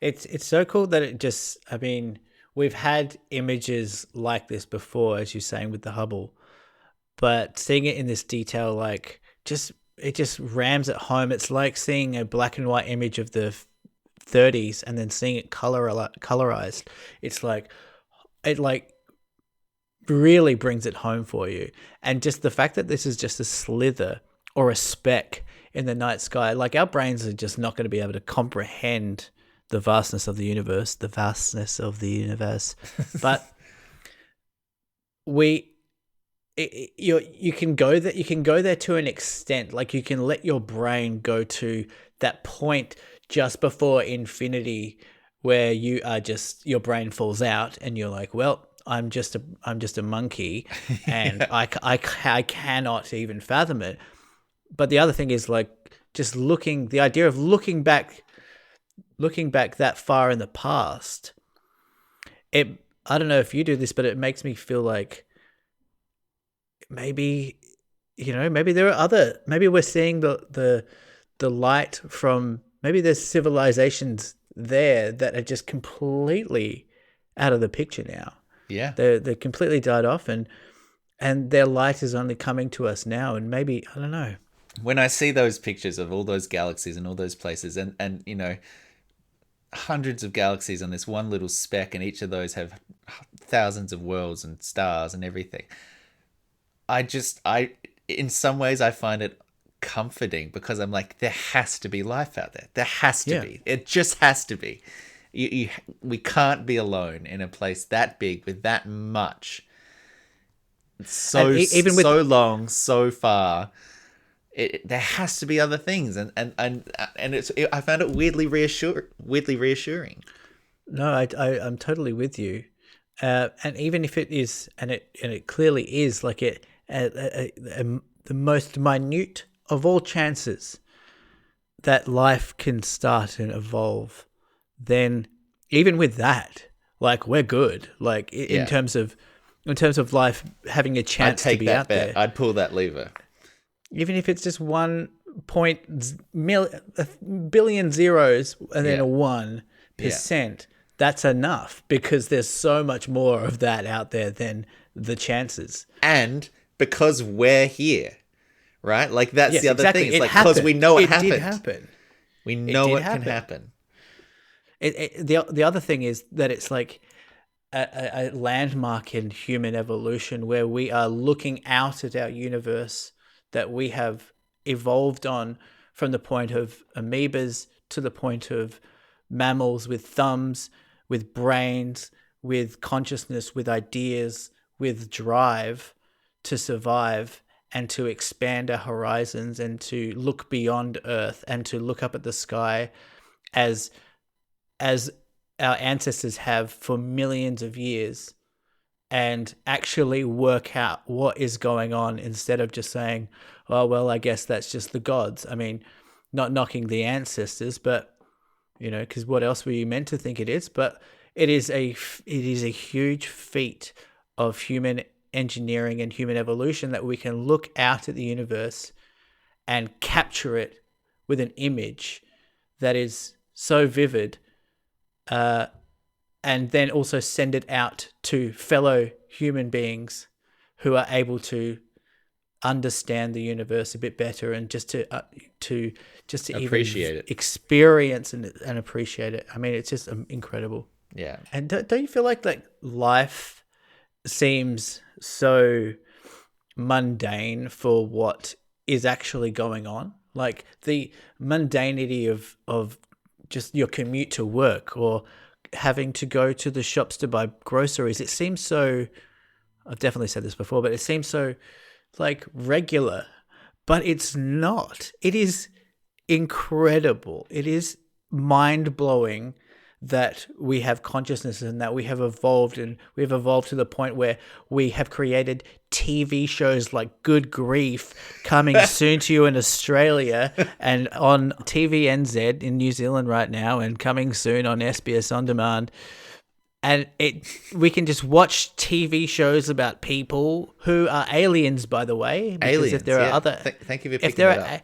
It's so cool that it just, I mean, we've had images like this before, as you're saying with the Hubble, but seeing it in this detail, like it just rams it home. It's like seeing a black and white image of the 30s and then seeing it colorized. It's like it like really brings it home for you. And just the fact that this is just a slither or a speck in the night sky, like our brains are just not going to be able to comprehend the vastness of the universe, But you can go there to an extent. Like you can let your brain go to that point just before infinity where your brain falls out and you're like, well, I'm just a monkey and I cannot even fathom it. But the other thing is like just the idea of looking back that far in the past. I don't know if you do this, but it makes me feel like maybe we're seeing the light from, maybe there's civilizations there that are just completely out of the picture now.
Yeah.
They're completely died off and their light is only coming to us now, and maybe, I don't know.
When I see those pictures of all those galaxies and all those places and hundreds of galaxies on this one little speck, and each of those have thousands of worlds and stars and everything, I in some ways I find it comforting, because I'm like, there has to be life out there. There has to be. It just has to be. We can't be alone in a place that big with that much. So long, so far. There has to be other things, and I found it weirdly reassuring.
No, I'm totally with you, and even if it is, and it clearly is, like the most minute of all chances that life can start and evolve, then even with that, like, we're good. Like in terms of life having a chance to be out there.
I'd pull that lever.
Even if it's just 1 billion zeros and then a 1%, that's enough, because there's so much more of that out there than the chances.
And because we're here, right? Like that's the other thing. It's
it
like,
happened.
because we know it happened.
Did happen.
We know it can happen.
The other thing is that it's like a landmark in human evolution, where we are looking out at our universe that we have evolved on, from the point of amoebas to the point of mammals with thumbs, with brains, with consciousness, with ideas, with drive to survive and to expand our horizons and to look beyond Earth and to look up at the sky as our ancestors have for millions of years, and actually work out what is going on, instead of just saying, oh, well, I guess that's just the gods. I mean, not knocking the ancestors, but, because what else were you meant to think it is? But it is a huge feat of human engineering and human evolution that we can look out at the universe and capture it with an image that is so vivid, and then also send it out to fellow human beings who are able to understand the universe a bit better, and just to
appreciate it,
experience and appreciate it. I mean, it's just incredible.
Yeah.
And don't you feel like life seems so mundane for what is actually going on? Like the mundanity of just your commute to work, or having to go to the shops to buy groceries. It seems so, I've definitely said this before, but it seems so like regular, but it's not. It is incredible. It is mind-blowing that we have consciousness and that we have evolved, and we've evolved to the point where we have created TV shows like Good Grief, coming soon to you in Australia and on TVNZ in New Zealand right now, and coming soon on SBS On Demand. And we can just watch TV shows about people who are aliens, by the way. Because
aliens,
if there are other,
thank you for picking that up.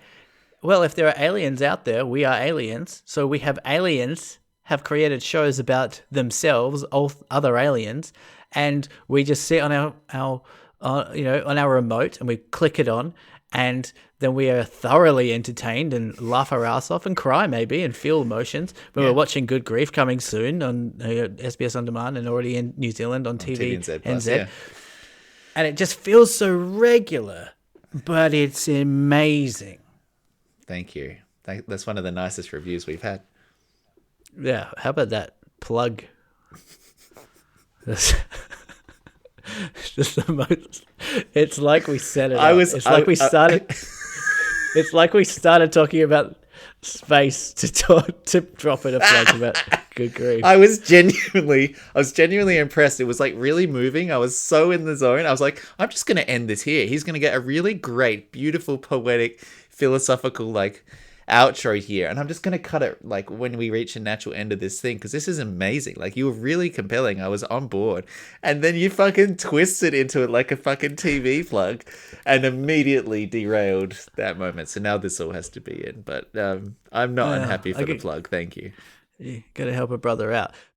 Well, if there are aliens out there, we are aliens. So we have aliens have created shows about themselves, all other aliens, and we just sit on our on our remote and we click it on, and then we are thoroughly entertained and laugh our ass off and cry maybe and feel emotions. But we're watching Good Grief coming soon on SBS On Demand and already in New Zealand on TV NZ. And it just feels so regular, but it's amazing.
Thank you. That's one of the nicest reviews we've had.
Yeah, how about that plug? It's just the most. It's like we set it up. It's like we started. It's like we started talking about space to drop in a plug about Good Grief.
I was genuinely impressed. It was like really moving. I was so in the zone. I was like, I'm just gonna end this here. He's gonna get a really great, beautiful, poetic, philosophical like outro here, and I'm just gonna cut it like when we reach a natural end of this thing, because this is amazing. Like, you were really compelling. I was on board, and then you fucking twisted into it like a fucking TV plug and immediately derailed that moment. So now this all has to be in, but I'm not unhappy for the plug. Thank you.
You gotta help a brother out.